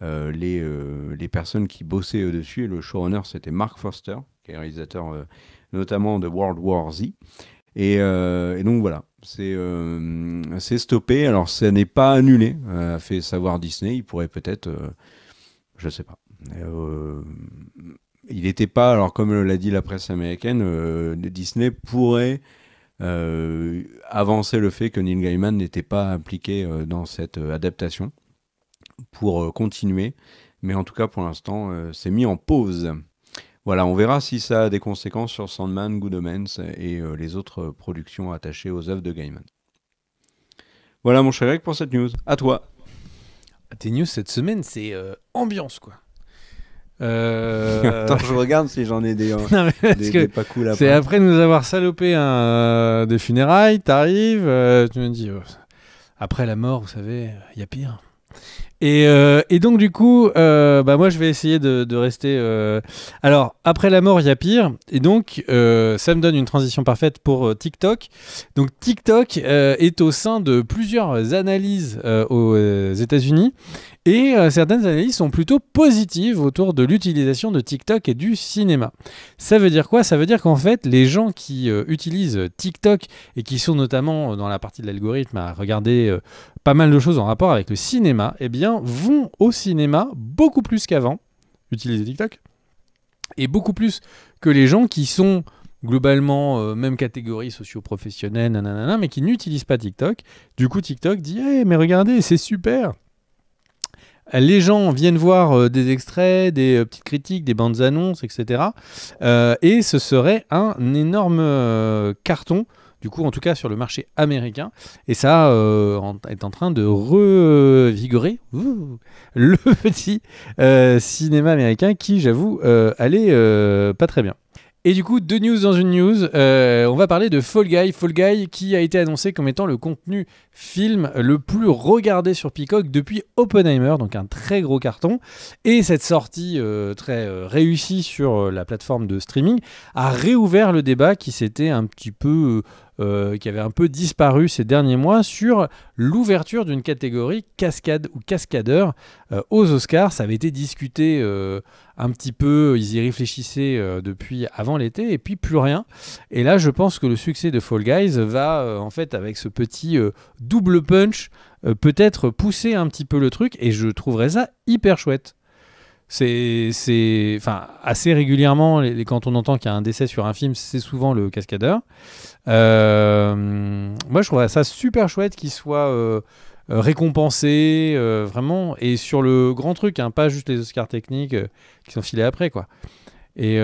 les personnes qui bossaient dessus. Et le showrunner, c'était Mark Foster, qui est réalisateur notamment de World War Z. Et donc voilà, c'est stoppé. Alors, ça n'est pas annulé, a fait savoir Disney. Il pourrait peut-être, je sais pas. Il n'était pas, alors comme l'a dit la presse américaine, Disney pourrait avancer le fait que Neil Gaiman n'était pas impliqué dans cette adaptation pour continuer. Mais en tout cas, pour l'instant, c'est mis en pause. Voilà, on verra si ça a des conséquences sur Sandman, Good Omens et les autres productions attachées aux œuvres de Gaiman. Voilà mon cher Eric pour cette news. À toi. Tes news cette semaine, c'est ambiance, quoi. Attends, je regarde si j'en ai des pas cool après. C'est après nous avoir salopé des funérailles, t'arrives, tu me dis, après la mort, vous savez, il y a pire. Et donc du coup, moi je vais essayer de rester... Alors, après la mort, il y a pire. Et donc, ça me donne une transition parfaite pour TikTok. Donc TikTok est au sein de plusieurs analyses aux États-Unis. Et certaines analyses sont plutôt positives autour de l'utilisation de TikTok et du cinéma. Ça veut dire quoi? Ça veut dire qu'en fait, les gens qui utilisent TikTok et qui sont notamment dans la partie de l'algorithme à regarder pas mal de choses en rapport avec le cinéma, eh bien, vont au cinéma beaucoup plus qu'avant, utiliser TikTok, et beaucoup plus que les gens qui sont globalement même catégorie socio-professionnelle, nanana, mais qui n'utilisent pas TikTok. Du coup, TikTok dit hey, mais regardez, c'est super. Les gens viennent voir des extraits, des petites critiques, des bandes annonces, etc. Et ce serait un énorme carton, du coup, en tout cas sur le marché américain. Et ça est en train de revigorer le petit cinéma américain qui, j'avoue, allait pas très bien. Et du coup, deux news dans une news, on va parler de Fall Guy. Fall Guy qui a été annoncé comme étant le contenu film le plus regardé sur Peacock depuis Oppenheimer, donc un très gros carton. Et cette sortie très réussie sur la plateforme de streaming a réouvert le débat qui s'était un petit peu... qui avait un peu disparu ces derniers mois sur l'ouverture d'une catégorie cascade ou cascadeur aux Oscars. Ça avait été discuté un petit peu, ils y réfléchissaient depuis avant l'été et puis plus rien. Et là, je pense que le succès de Fall Guys va, en fait, avec ce petit double punch, peut-être pousser un petit peu le truc et je trouverais ça hyper chouette. Assez régulièrement, quand on entend qu'il y a un décès sur un film, c'est souvent le cascadeur. Moi, je trouverais ça super chouette qu'il soit récompensé, vraiment, et sur le grand truc, hein, pas juste les Oscars techniques qui sont filés après, quoi. Et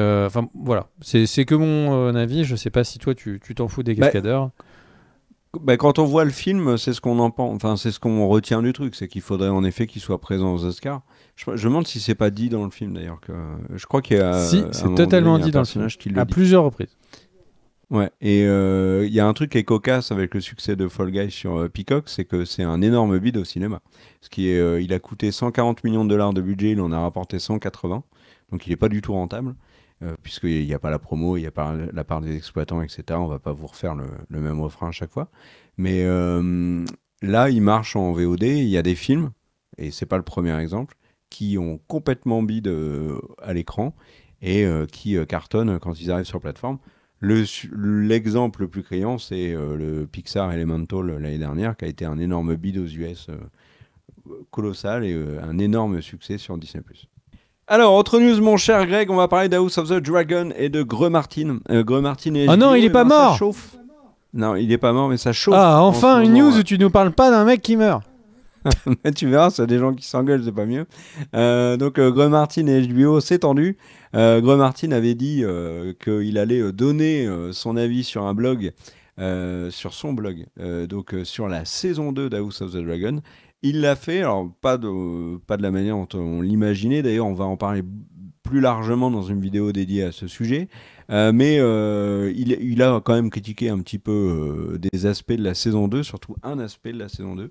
voilà, c'est que mon avis. Je sais pas si toi, tu t'en fous des cascadeurs. Quand on voit le film, c'est ce qu'on en pense. Enfin, c'est ce qu'on retient du truc, c'est qu'il faudrait en effet qu'il soit présent aux Oscars. Je me demande si c'est pas dit dans le film d'ailleurs. Je crois qu'il y a. Si, c'est totalement dit dans le film, à plusieurs reprises. Ouais, et il y a un truc qui est cocasse avec le succès de Fall Guys sur Peacock, c'est que c'est un énorme bid au cinéma. Il a coûté 140 millions de dollars de budget, il en a rapporté 180, donc il n'est pas du tout rentable, puisqu'il n'y a pas la promo, il n'y a pas la part des exploitants, etc. On va pas vous refaire le même refrain à chaque fois. Mais là, il marche en VOD, il y a des films, et c'est pas le premier exemple, qui ont complètement bid à l'écran, et qui cartonnent quand ils arrivent sur plateforme. L'exemple le plus criant, c'est le Pixar Elemental l'année dernière, qui a été un énorme bid aux US colossal et un énorme succès sur Disney+. Alors, autre news, mon cher Greg, on va parler d'House of the Dragon et de Greux Martin. Greux Martin et Oh non, HBO, il est pas ça mort. chauffe. Non, il est pas mort, mais ça chauffe. Ah, en enfin ce une moment, news où tu nous parles pas d'un mec qui meurt. Mais tu verras, c'est des gens qui s'engueulent, c'est pas mieux. Donc, Greux Martin et HBO, c'est tendu. Greux Martin avait dit qu'il allait donner son avis sur un blog, sur son blog, sur la saison 2 d'House of the Dragon. Il l'a fait, alors pas de la manière dont on l'imaginait. D'ailleurs, on va en parler plus largement dans une vidéo dédiée à ce sujet. Il a quand même critiqué un petit peu des aspects de la saison 2, surtout un aspect de la saison 2.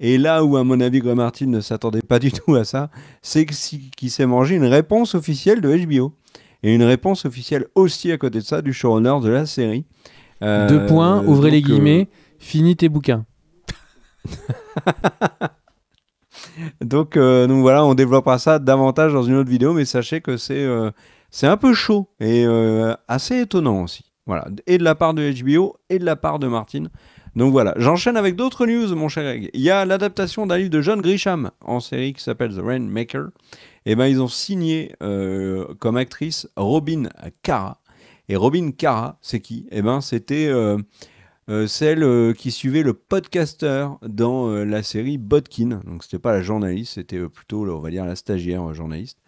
Et là où, à mon avis, Greg Martin ne s'attendait pas du tout à ça, c'est qu'il s'est mangé une réponse officielle de HBO. Et une réponse officielle aussi, à côté de ça, du showrunner de la série. 2 points, ouvrez les guillemets, finis tes bouquins. Donc voilà, on développera ça davantage dans une autre vidéo, mais sachez que c'est un peu chaud et assez étonnant aussi. Voilà, et de la part de HBO et de la part de Martin. Donc voilà, j'enchaîne avec d'autres news, mon cher Greg. Il y a l'adaptation d'un livre de John Grisham en série qui s'appelle The Rainmaker. Et ben ils ont signé comme actrice Robin Cara. Et Robin Cara, c'est qui? Et ben c'était celle qui suivait le podcasteur dans la série Bodkin. Donc c'était pas la journaliste, c'était plutôt, on va dire, la stagiaire journaliste.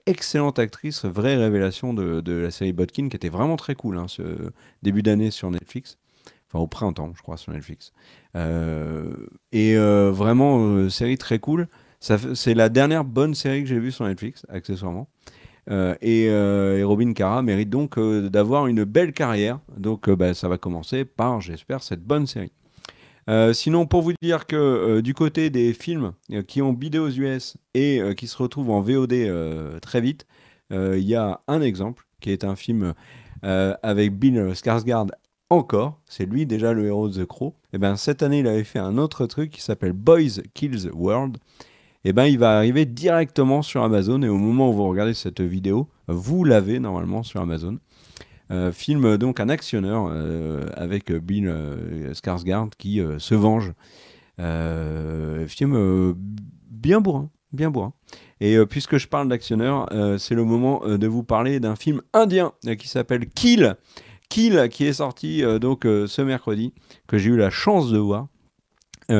Excellente actrice, vraie révélation de la série Bodkin, qui était vraiment très cool, hein, ce début d'année sur Netflix. Enfin, au printemps, je crois, sur Netflix. Vraiment, série très cool. C'est la dernière bonne série que j'ai vue sur Netflix, accessoirement. Et Robin Cara mérite donc d'avoir une belle carrière. Donc ça va commencer par, j'espère, cette bonne série. Sinon, pour vous dire que du côté des films qui ont bidé aux US et qui se retrouvent en VOD très vite, il y a un exemple qui est un film avec Bill Skarsgård encore. C'est lui déjà le héros de The Crow. Et ben cette année, il avait fait un autre truc qui s'appelle Boys Kills World. Et ben il va arriver directement sur Amazon. Et au moment où vous regardez cette vidéo, vous l'avez normalement sur Amazon. Film donc un actionneur avec Bill Skarsgård qui se venge. Film bien bourrin, bien bourrin. Et puisque je parle d'actionneur, c'est le moment de vous parler d'un film indien qui s'appelle Kill. Kill, qui est sorti ce mercredi, que j'ai eu la chance de voir,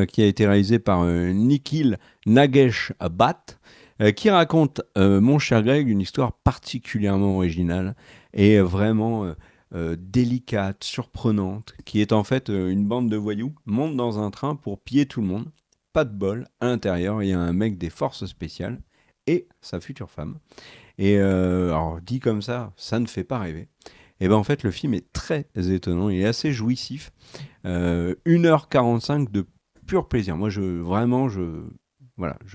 qui a été réalisé par Nikhil Nagesh Bhatt, qui raconte, mon cher Greg, une histoire particulièrement originale et vraiment délicate, surprenante, qui est en fait une bande de voyous monte dans un train pour piller tout le monde. Pas de bol, à l'intérieur, il y a un mec des forces spéciales et sa future femme. Et alors, dit comme ça ne fait pas rêver. Et ben en fait, le film est très étonnant, il est assez jouissif. 1h45 de pur plaisir. Moi, je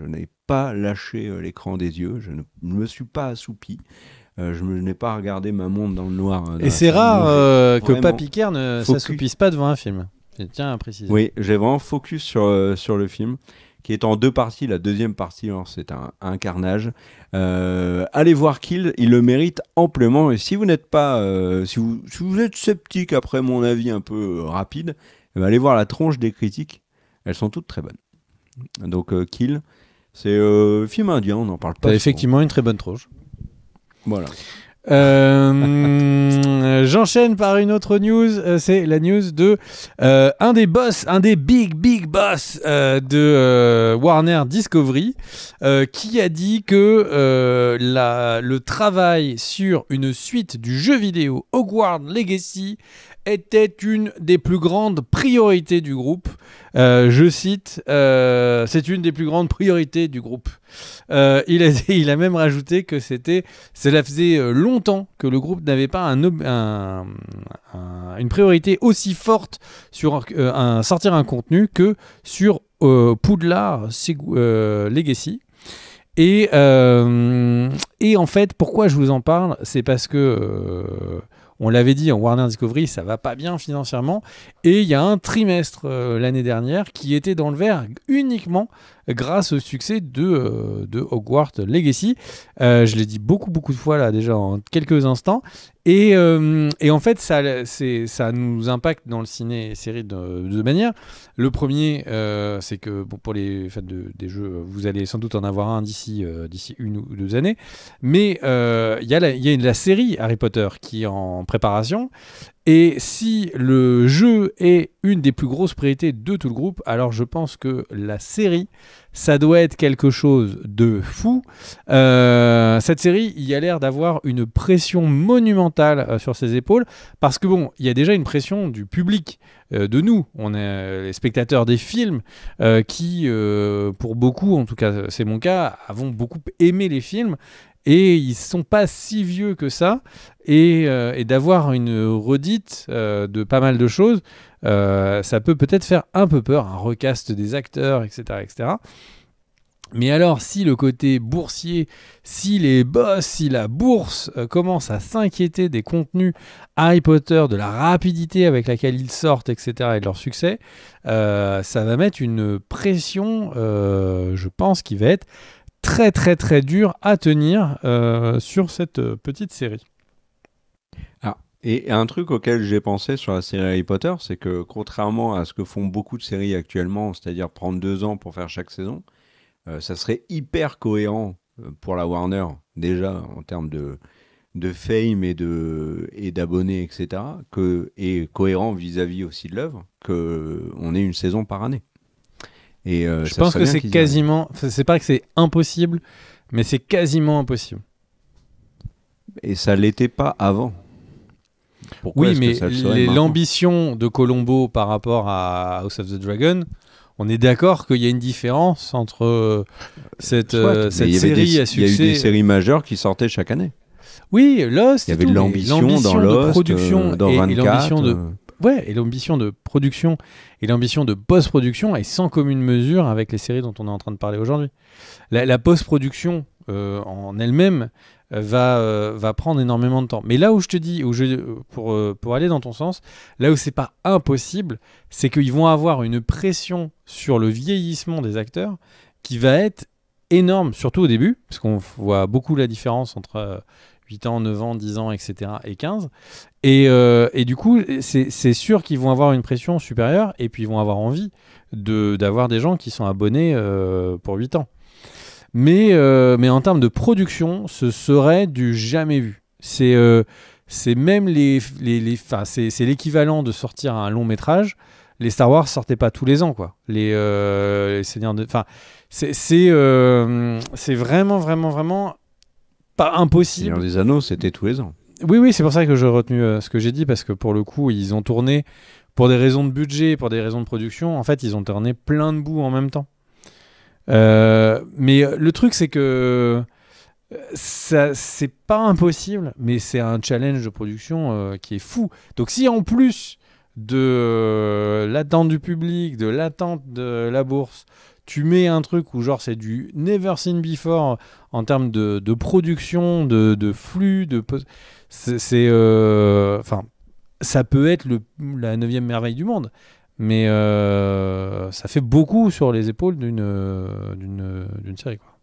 n'ai pas lâché l'écran des yeux, je ne me suis pas assoupi. Je n'ai pas regardé ma montre dans le noir. Et c'est rare que Papy Care ne s'assoupisse pas devant un film. Je tiens à préciser. Oui, j'ai vraiment focus sur le film, qui est en 2 parties. La deuxième partie, alors, c'est un carnage. Allez voir Kill, il le mérite amplement. Et si vous n'êtes pas, si vous êtes sceptique après mon avis un peu rapide, allez voir la tronche des critiques. Elles sont toutes très bonnes. Donc Kill, c'est film indien, on n'en parle pas. T'as effectivement une très bonne tronche. Voilà. J'enchaîne par une autre news, c'est la news de un des big boss de Warner Discovery, qui a dit que le travail sur une suite du jeu vidéo Hogwarts Legacy était une des plus grandes priorités du groupe. Je cite, c'est une des plus grandes priorités du groupe. Il a même rajouté que cela faisait longtemps que le groupe n'avait pas une priorité aussi forte sur sortir un contenu que sur Poudlard Legacy. Et en fait, pourquoi je vous en parle, c'est parce que on l'avait dit, en Warner Discovery, ça va pas bien financièrement. Et il y a un trimestre l'année dernière qui était dans le vert uniquement grâce au succès de Hogwarts Legacy. Je l'ai dit beaucoup de fois là déjà en quelques instants. Et en fait, ça nous impacte dans le ciné et série de deux manières. Le premier, c'est que bon, pour les fans des jeux, vous allez sans doute en avoir un d'ici 1 ou 2 années. Mais il y a la série Harry Potter qui est en préparation. Et si le jeu est une des plus grosses priorités de tout le groupe, alors je pense que la série, ça doit être quelque chose de fou. Cette série, il y a l'air d'avoir une pression monumentale sur ses épaules, parce que bon, il y a déjà une pression du public, de nous. On est les spectateurs des films qui, pour beaucoup, en tout cas c'est mon cas, avons beaucoup aimé les films. Et ils sont pas si vieux que ça, et d'avoir une redite de pas mal de choses, ça peut peut-être faire un peu peur, un recast des acteurs, etc., etc. Mais alors, si le côté boursier, si les boss, si la bourse commence à s'inquiéter des contenus Harry Potter, de la rapidité avec laquelle ils sortent, etc., et de leur succès, ça va mettre une pression, je pense, qui va être très très très dur à tenir sur cette petite série. Ah, et un truc auquel j'ai pensé sur la série Harry Potter, c'est que contrairement à ce que font beaucoup de séries actuellement, c'est-à-dire prendre 2 ans pour faire chaque saison, ça serait hyper cohérent pour la Warner, déjà en termes de fame et d'abonnés, etc., et cohérent vis-à-vis aussi de l'œuvre, qu'on ait une saison par année. Et je pense que c'est quasiment, c'est pas que c'est impossible, mais c'est quasiment impossible. Et ça l'était pas avant. Pourquoi oui, mais l'ambition de Colombo par rapport à House of the Dragon, on est d'accord qu'il y a une différence entre cette série à succès. Il y a eu des séries majeures qui sortaient chaque année. Oui, Lost. Il y avait de l'ambition dans Lost, de production dans 24. Et l'ambition de et l'ambition de production et l'ambition de post-production est sans commune mesure avec les séries dont on est en train de parler aujourd'hui. La post-production en elle-même va prendre énormément de temps. Mais là où je te dis, pour aller dans ton sens, là où c'est pas impossible, c'est qu'ils vont avoir une pression sur le vieillissement des acteurs qui va être énorme, surtout au début, parce qu'on voit beaucoup la différence entre 8 ans, 9 ans, 10 ans, etc. et 15. Et du coup, c'est sûr qu'ils vont avoir une pression supérieure, et puis ils vont avoir envie d'avoir des gens qui sont abonnés pour 8 ans. Mais en termes de production, ce serait du jamais vu. C'est même c'est l'équivalent de sortir un long métrage. Les Star Wars sortaient pas tous les ans, quoi. Les Seigneurs de... Enfin, c'est vraiment, vraiment, vraiment pas impossible. Seigneur des Anneaux, c'était tous les ans. Oui, c'est pour ça que j'ai retenu ce que j'ai dit, parce que pour le coup, ils ont tourné pour des raisons de budget, pour des raisons de production. En fait, ils ont tourné plein de bouts en même temps. Mais le truc, c'est que c'est pas impossible, mais c'est un challenge de production qui est fou. Donc si en plus de l'attente du public, de l'attente de la bourse, tu mets un truc où genre c'est du never seen before en termes de production, de flux, enfin, ça peut être la 9e merveille du monde. Mais ça fait beaucoup sur les épaules d'une série, quoi.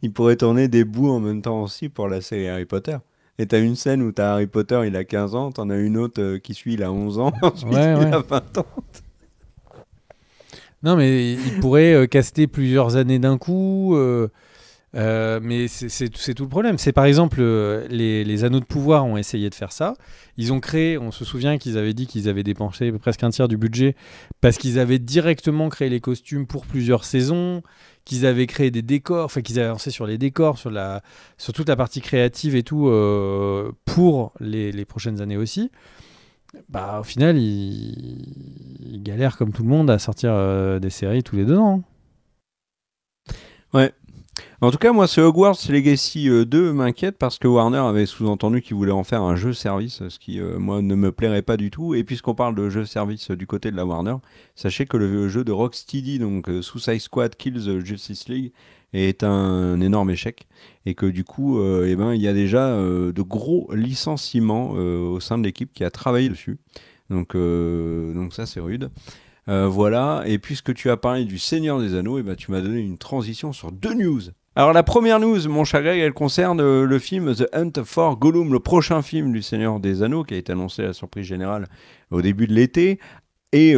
Il pourrait tourner des bouts en même temps aussi pour la série Harry Potter. Et t'as une scène où t'as Harry Potter, il a 15 ans, t'en as une autre qui suit, il a 11 ans, ensuite il a 20 ans. Non, mais il pourrait caster plusieurs années d'un coup, mais c'est tout le problème. C'est par exemple, les Anneaux de pouvoir ont essayé de faire ça. Ils ont créé, on se souvient qu'ils avaient dit qu'ils avaient dépensé presque un tiers du budget parce qu'ils avaient directement créé les costumes pour plusieurs saisons, qu'ils avaient créé des décors, enfin qu'ils avaient avancé sur les décors, sur toute la partie créative et tout, pour les prochaines années aussi. Bah, au final, ils galèrent comme tout le monde à sortir des séries tous les 2 ans. Ouais. En tout cas, moi, ce Hogwarts Legacy 2 m'inquiète parce que Warner avait sous-entendu qu'il voulait en faire un jeu service, ce qui, moi, ne me plairait pas du tout. Et puisqu'on parle de jeu service du côté de la Warner, sachez que le jeu de Rocksteady, donc Suicide Squad Kills the Justice League, est un énorme échec. Et que du coup, il y a déjà de gros licenciements au sein de l'équipe qui a travaillé dessus. Donc ça, c'est rude. Voilà, et puisque tu as parlé du Seigneur des Anneaux, tu m'as donné une transition sur 2 news Alors la première news, mon cher Greg, elle concerne le film The Hunt for Gollum, le prochain film du Seigneur des Anneaux qui a été annoncé à la surprise générale au début de l'été. Et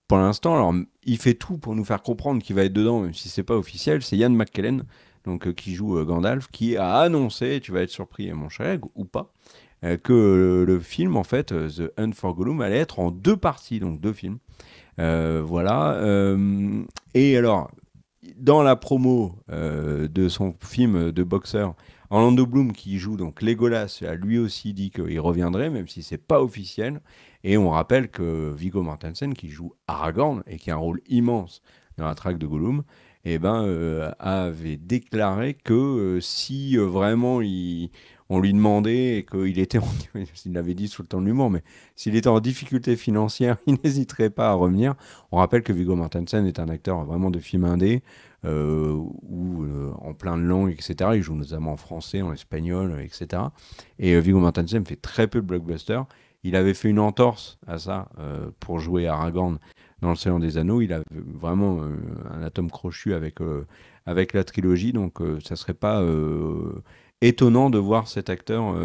pour l'instant, alors il fait tout pour nous faire comprendre qu'il va être dedans, même si c'est pas officiel. C'est Ian McKellen, donc qui joue Gandalf, qui a annoncé, tu vas être surpris, mon cher Greg, ou pas, que le film, en fait, The Hunt for Gollum, allait être en 2 parties, donc 2 films. Voilà. Et alors, dans la promo de son film de boxeur, Orlando Bloom qui joue donc Legolas a lui aussi dit qu'il reviendrait, même si c'est pas officiel. Et on rappelle que Viggo Mortensen qui joue Aragorn et qui a un rôle immense dans la traque de Gollum, avait déclaré que si vraiment on lui demandait et qu'il était, il l'avait dit sous le temps de l'humour, mais s'il était en difficulté financière, il n'hésiterait pas à revenir. On rappelle que Viggo Mortensen est un acteur vraiment de film indé, en plein de langues, etc. Il joue notamment en français, en espagnol, etc. Et Viggo Mortensen fait très peu de blockbusters. Il avait fait une entorse à ça pour jouer Aragorn dans Le Seigneur des Anneaux. Il a vraiment un atome crochu avec la trilogie, donc ça serait pas étonnant de voir cet acteur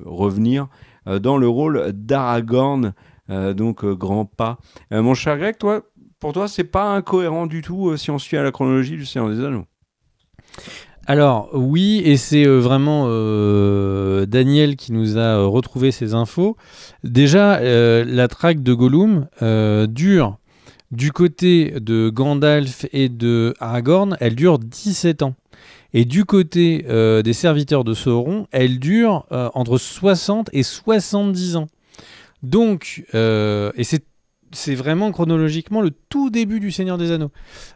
revenir dans le rôle d'Aragorn, donc grand pas. Mon cher Greg, pour toi, c'est pas incohérent du tout si on suit à la chronologie du Seigneur des Anneaux. Alors oui, et c'est vraiment Daniel qui nous a retrouvé ces infos. Déjà, la traque de Gollum dure, du côté de Gandalf et de Aragorn, elle dure 17 ans. Et du côté des serviteurs de Sauron, elle dure entre 60 et 70 ans. Donc, et c'est vraiment chronologiquement le tout début du Seigneur des Anneaux.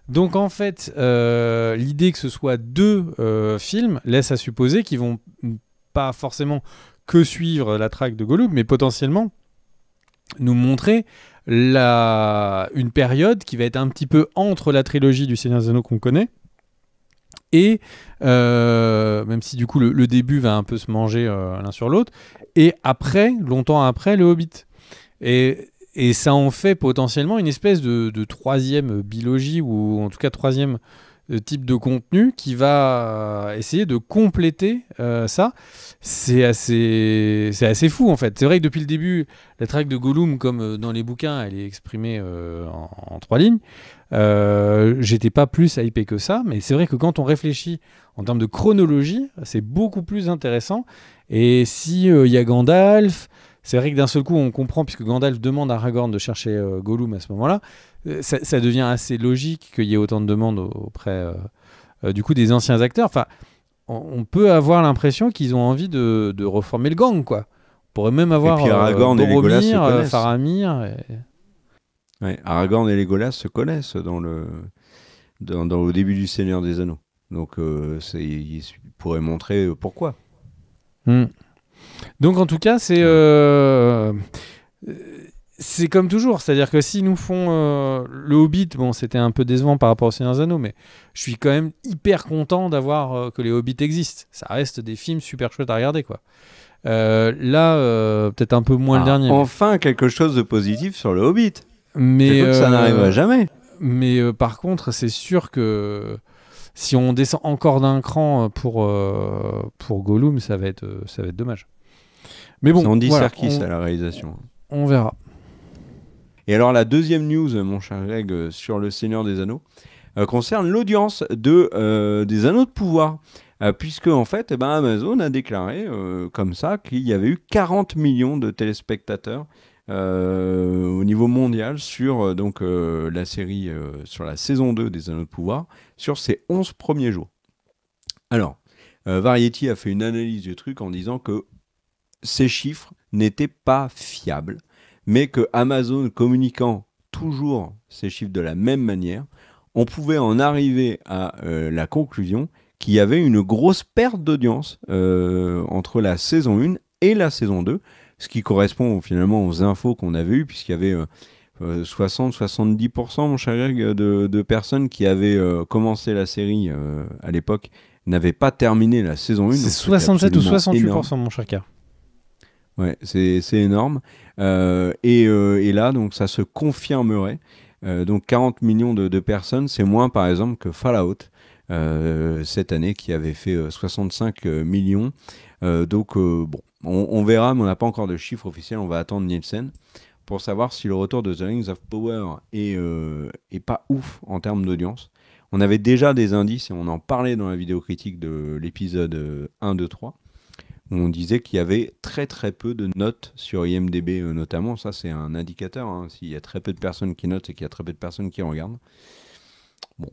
Donc en fait, l'idée que ce soit 2 films laisse à supposer qu'ils vont pas forcément que suivre la traque de Gollum, mais potentiellement nous montrer une période qui va être un petit peu entre la trilogie du Seigneur des Anneaux qu'on connaît et même si du coup le début va un peu se manger l'un sur l'autre, et après, longtemps après, le Hobbit. Et ça en fait potentiellement une espèce de 3e bilogie, ou en tout cas 3e type de contenu qui va essayer de compléter ça. C'est assez fou en fait. C'est vrai que depuis le début, la traque de Gollum, comme dans les bouquins, elle est exprimée en 3 lignes. J'étais pas plus hypé que ça, mais c'est vrai que quand on réfléchit en termes de chronologie, c'est beaucoup plus intéressant. Et si y a Gandalf, c'est vrai que d'un seul coup on comprend, puisque Gandalf demande à Aragorn de chercher Gollum à ce moment-là, ça devient assez logique qu'il y ait autant de demandes auprès du coup des anciens acteurs. Enfin, on peut avoir l'impression qu'ils ont envie de reformer le gang, quoi. On pourrait même avoir Boromir, Faramir. Ouais, Aragorn et Legolas se connaissent au début du Seigneur des Anneaux. Donc il pourrait montrer pourquoi. Donc en tout cas, c'est comme toujours. C'est-à-dire que s'ils nous font le Hobbit, bon, c'était un peu décevant par rapport au Seigneur des Anneaux, mais je suis quand même hyper content d'avoir que les Hobbits existent. Ça reste des films super chouettes à regarder, quoi. Là, peut-être un peu moins le dernier. Enfin, quelque chose de positif sur le Hobbit. Mais que ça n'arrivera jamais. Mais par contre, c'est sûr que si on descend encore d'un cran pour Gollum, ça va être dommage. Mais bon, c'est Andy Serkis à la réalisation. On verra. Et alors la deuxième news, mon cher Greg, sur le Seigneur des Anneaux, concerne l'audience des Anneaux de Pouvoir. Puisque en fait, Amazon a déclaré comme ça qu'il y avait eu 40 millions de téléspectateurs au niveau mondial sur la série, sur la saison 2 des Anneaux de Pouvoir, sur ces 11 premiers jours. Alors, Variety a fait une analyse du truc en disant que ces chiffres n'étaient pas fiables, mais que Amazon, communiquant toujours ces chiffres de la même manière, on pouvait en arriver à la conclusion qu'il y avait une grosse perte d'audience entre la saison 1 et la saison 2, ce qui correspond finalement aux infos qu'on avait eues, puisqu'il y avait 60-70%, mon cher Greg, de personnes qui avaient commencé la série à l'époque, n'avaient pas terminé la saison 1. C'est 67 ou 68%, mon cher Car. Ouais, c'est énorme. Et là, donc, ça se confirmerait. Donc 40 millions de personnes, c'est moins par exemple que Fallout, cette année qui avait fait 65 millions. Bon, on verra, mais on n'a pas encore de chiffres officiels. On va attendre Nielsen pour savoir si le retour de The Rings of Power est pas ouf en termes d'audience. On avait déjà des indices et on en parlait dans la vidéo critique de l'épisode 1, 2, 3 où on disait qu'il y avait très très peu de notes sur IMDb notamment. Ça, c'est un indicateur. Hein. S'il y a très peu de personnes qui notent, c'est qu'il y a très peu de personnes qui regardent. Bon,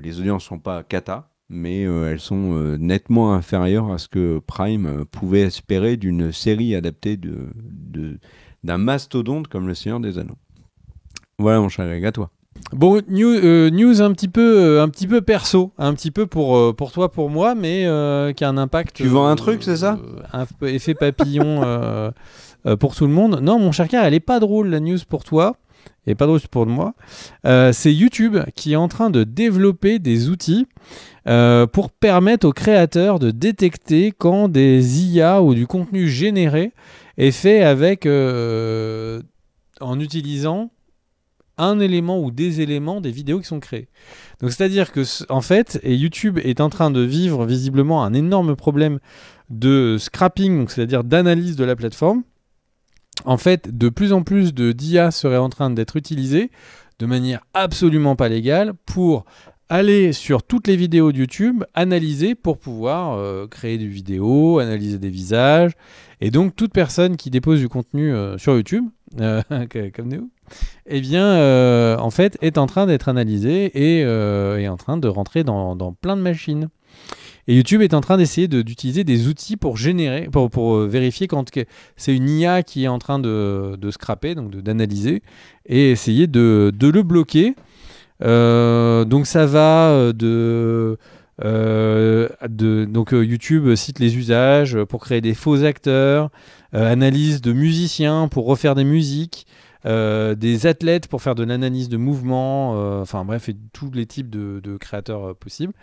les audiences sont pas cata, mais elles sont nettement inférieures à ce que Prime pouvait espérer d'une série adaptée d'un mastodonte comme Le Seigneur des Anneaux. Voilà mon cher Greg, à toi. Bon, news un petit peu perso, un petit peu pour toi, pour moi, mais qui a un impact. Tu vends un truc, c'est ça? Un peu effet papillon pour tout le monde. Non, mon cher Car, elle est pas drôle la news pour toi, et pas drôle pour moi. C'est YouTube qui est en train de développer des outils pour permettre aux créateurs de détecter quand des IA ou du contenu généré est fait avec en utilisant un élément ou des éléments des vidéos qui sont créées. Donc c'est-à-dire que en fait, et YouTube est en train de vivre visiblement un énorme problème de scrapping, donc c'est-à-dire d'analyse de la plateforme. En fait, de plus en plus d'IA seraient en train d'être utilisées de manière absolument pas légale pour aller sur toutes les vidéos de YouTube, analyser pour pouvoir créer des vidéos, analyser des visages. Et donc, toute personne qui dépose du contenu sur YouTube, comme nous, eh bien, en fait, est en train d'être analysée et est en train de rentrer dans plein de machines. Et YouTube est en train d'essayer d'utiliser des outils pour générer, pour vérifier quand c'est une IA qui est en train de scraper, donc d'analyser, et essayer de le bloquer. Donc ça va donc YouTube cite les usages pour créer des faux acteurs, analyse de musiciens pour refaire des musiques, des athlètes pour faire de l'analyse de mouvements, enfin bref, et tous les types de créateurs possibles.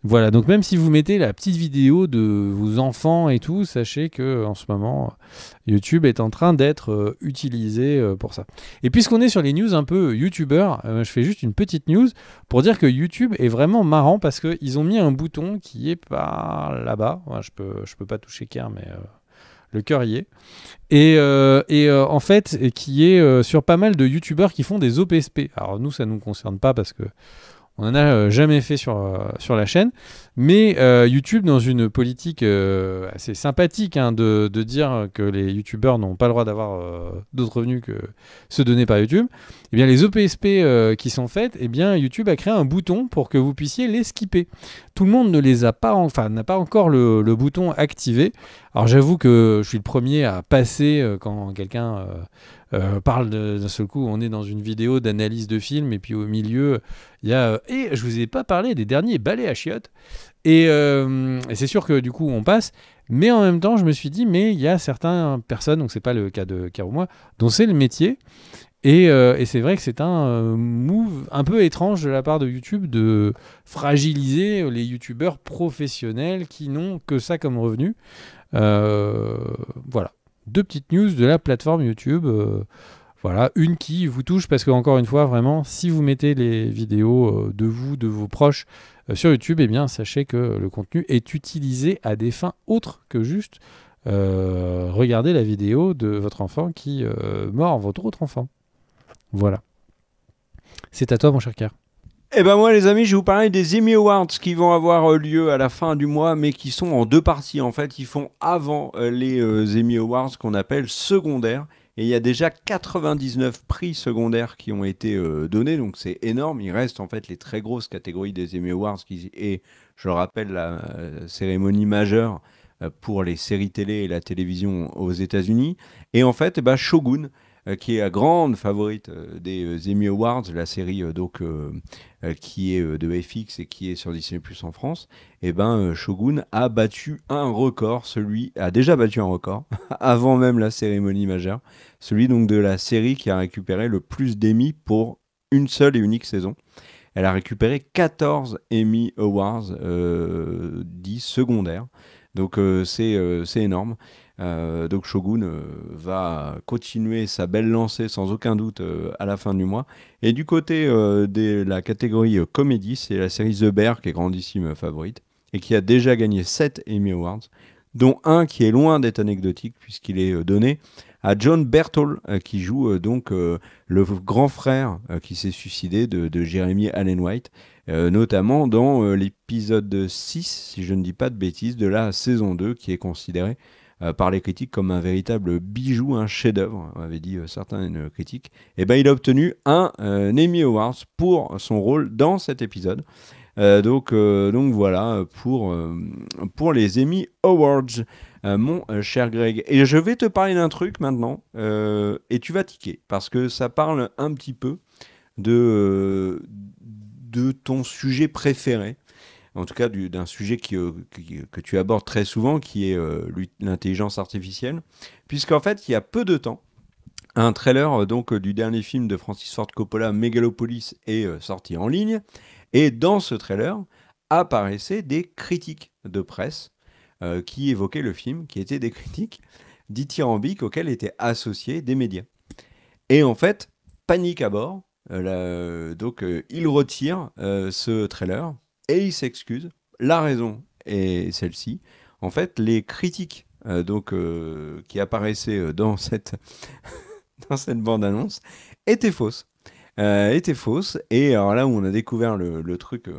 Voilà, donc même si vous mettez la petite vidéo de vos enfants et tout, sachez que en ce moment, YouTube est en train d'être utilisé pour ça. Et puisqu'on est sur les news un peu YouTubeurs, je fais juste une petite news pour dire que YouTube est vraiment marrant parce qu'ils ont mis un bouton qui est par là-bas. Ouais, je peux pas toucher Ker, mais le cœur y est. Et en fait, qui est sur pas mal de YouTubeurs qui font des OPSP. Alors nous, ça ne nous concerne pas parce que on n'en a jamais fait sur la chaîne, mais YouTube, dans une politique assez sympathique de dire que les YouTubeurs n'ont pas le droit d'avoir d'autres revenus que ceux donnés par YouTube, eh bien, les OPSP qui sont faites, eh bien, YouTube a créé un bouton pour que vous puissiez les skipper. Tout le monde ne les a pas, n'a pas encore le bouton activé. Alors j'avoue que je suis le premier à passer quand quelqu'un parle d'un seul coup, on est dans une vidéo d'analyse de film et puis au milieu il y a et je vous ai pas parlé des derniers balais à chiottes et c'est sûr que du coup on passe, mais en même temps je me suis dit mais il y a certaines personnes, donc c'est pas le cas de Car ou moi, dont c'est le métier et c'est vrai que c'est un move un peu étrange de la part de YouTube de fragiliser les youtubeurs professionnels qui n'ont que ça comme revenu. Voilà. 2 petites news de la plateforme YouTube. Voilà, une qui vous touche parce que, encore une fois, vraiment, si vous mettez les vidéos de vous, de vos proches sur YouTube, eh bien, sachez que le contenu est utilisé à des fins autres que juste regarder la vidéo de votre enfant qui mord votre autre enfant. Voilà. C'est à toi, mon cher Ker. Eh ben moi les amis, je vais vous parler des Emmy Awards qui vont avoir lieu à la fin du mois, mais qui sont en 2 parties. En fait, ils font avant les Emmy Awards qu'on appelle secondaires. Et il y a déjà 99 prix secondaires qui ont été donnés, donc c'est énorme. Il reste en fait les très grosses catégories des Emmy Awards, qui est, je le rappelle, la cérémonie majeure pour les séries télé et la télévision aux États-Unis. Et en fait, Shogun, qui est la grande favorite des Emmy Awards, la série qui est de FX et qui est sur Disney+ en France, Shogun a battu un record, a déjà battu un record, avant même la cérémonie majeure, celui donc de la série qui a récupéré le plus d'Emmy pour une seule et unique saison. Elle a récupéré 14 Emmy Awards dits secondaires, donc c'est énorme. Donc Shogun va continuer sa belle lancée sans aucun doute à la fin du mois. Et du côté de la catégorie comédie, c'est la série The Bear qui est grandissime favorite et qui a déjà gagné 7 Emmy Awards, dont un qui est loin d'être anecdotique puisqu'il est donné à John Berthold qui joue donc le grand frère qui s'est suicidé de Jeremy Allen White, notamment dans l'épisode 6, si je ne dis pas de bêtises, de la saison 2 qui est considéré par les critiques comme un véritable bijou, un chef-d'œuvre, avaient dit certains critiques. Et ben, il a obtenu un Emmy Awards pour son rôle dans cet épisode. Donc voilà pour les Emmy Awards, mon cher Greg. Et je vais te parler d'un truc maintenant, et tu vas tiquer, parce que ça parle un petit peu de ton sujet préféré. En tout cas, d'un sujet que tu abordes très souvent, qui est l'intelligence artificielle. Puisqu'en fait, il y a peu de temps, un trailer donc du dernier film de Francis Ford Coppola, Megalopolis, est sorti en ligne. Et dans ce trailer apparaissaient des critiques de presse qui évoquaient le film, qui étaient des critiques dithyrambiques auxquelles étaient associés des médias. Et en fait, panique à bord. Donc, il retire ce trailer et il s'excuse. La raison est celle-ci. En fait, les critiques qui apparaissaient dans cette bande-annonce étaient fausses. Et alors là où on a découvert le truc,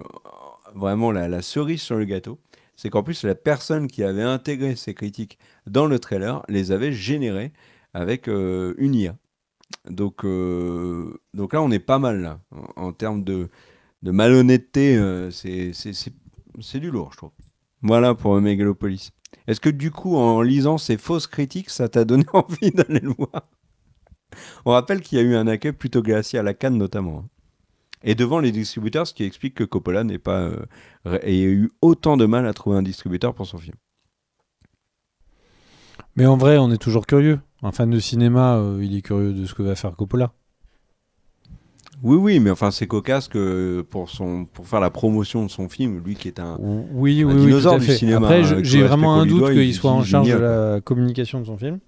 vraiment la cerise sur le gâteau, c'est qu'en plus la personne qui avait intégré ces critiques dans le trailer les avait générées avec une IA. Donc là on est pas mal là, en termes de malhonnêteté, c'est du lourd, je trouve. Voilà pour Megalopolis. Est-ce que du coup en lisant ces fausses critiques ça t'a donné envie d'aller le voir? On rappelle qu'il y a eu un accueil plutôt glacial à la Cannes notamment. Et devant les distributeurs, ce qui explique que Coppola ait eu autant de mal à trouver un distributeur pour son film. Mais en vrai, on est toujours curieux. Un fan de cinéma, il est curieux de ce que va faire Coppola. Oui, mais enfin c'est cocasse que pour faire la promotion de son film, lui qui est un oui, dinosaure tout à du fait. cinéma. Après, j'ai vraiment un doute qu'il soit en charge de quoi. la communication de son film.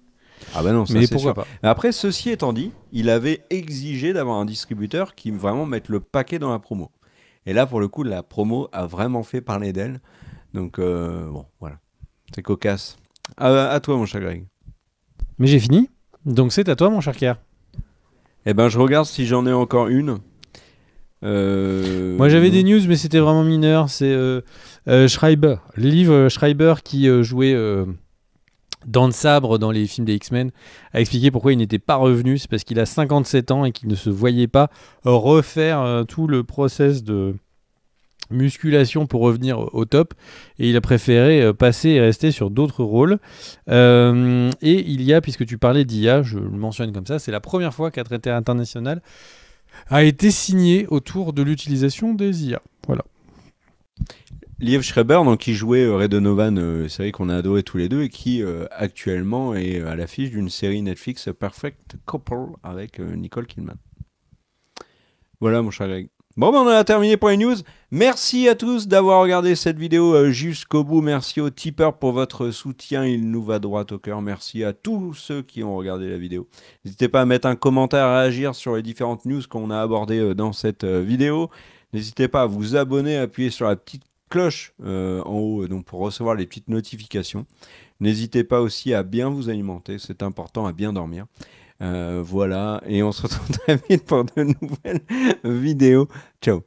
Ah bah non, ça mais c'est pourquoi sûr. pas. Après, ceci étant dit, il avait exigé d'avoir un distributeur qui vraiment mette le paquet dans la promo. Et là, pour le coup, la promo a vraiment fait parler d'elle. Donc, bon, voilà. C'est cocasse. À toi, mon cher Greg. Mais j'ai fini. Donc c'est à toi, mon cher Kier. Eh ben, je regarde si j'en ai encore une. Moi, j'avais des news, mais c'était vraiment mineur. C'est Schreiber, Liv Schreiber qui jouait Dan Sabre dans les films des X-Men, a expliqué pourquoi il n'était pas revenu. C'est parce qu'il a 57 ans et qu'il ne se voyait pas refaire tout le process de musculation pour revenir au top, et il a préféré passer et rester sur d'autres rôles. Et il y a, puisque tu parlais d'IA, je le mentionne comme ça, c'est la première fois qu'un traité international a été signé autour de l'utilisation des IA. Voilà. Liev Schreiber, donc, qui jouait Ray Donovan, série qu'on a adoré tous les deux, et qui actuellement est à l'affiche d'une série Netflix Perfect Couple avec Nicole Kidman. Voilà, mon cher Greg. Bon, ben on en a terminé pour les news. Merci à tous d'avoir regardé cette vidéo jusqu'au bout. Merci aux tipeurs pour votre soutien. Il nous va droit au cœur. Merci à tous ceux qui ont regardé la vidéo. N'hésitez pas à mettre un commentaire, à réagir sur les différentes news qu'on a abordées dans cette vidéo. N'hésitez pas à vous abonner, à appuyer sur la petite cloche en haut donc pour recevoir les petites notifications. N'hésitez pas aussi à bien vous alimenter. C'est important, à bien dormir. Voilà, et on se retrouve très vite pour de nouvelles vidéos. Ciao.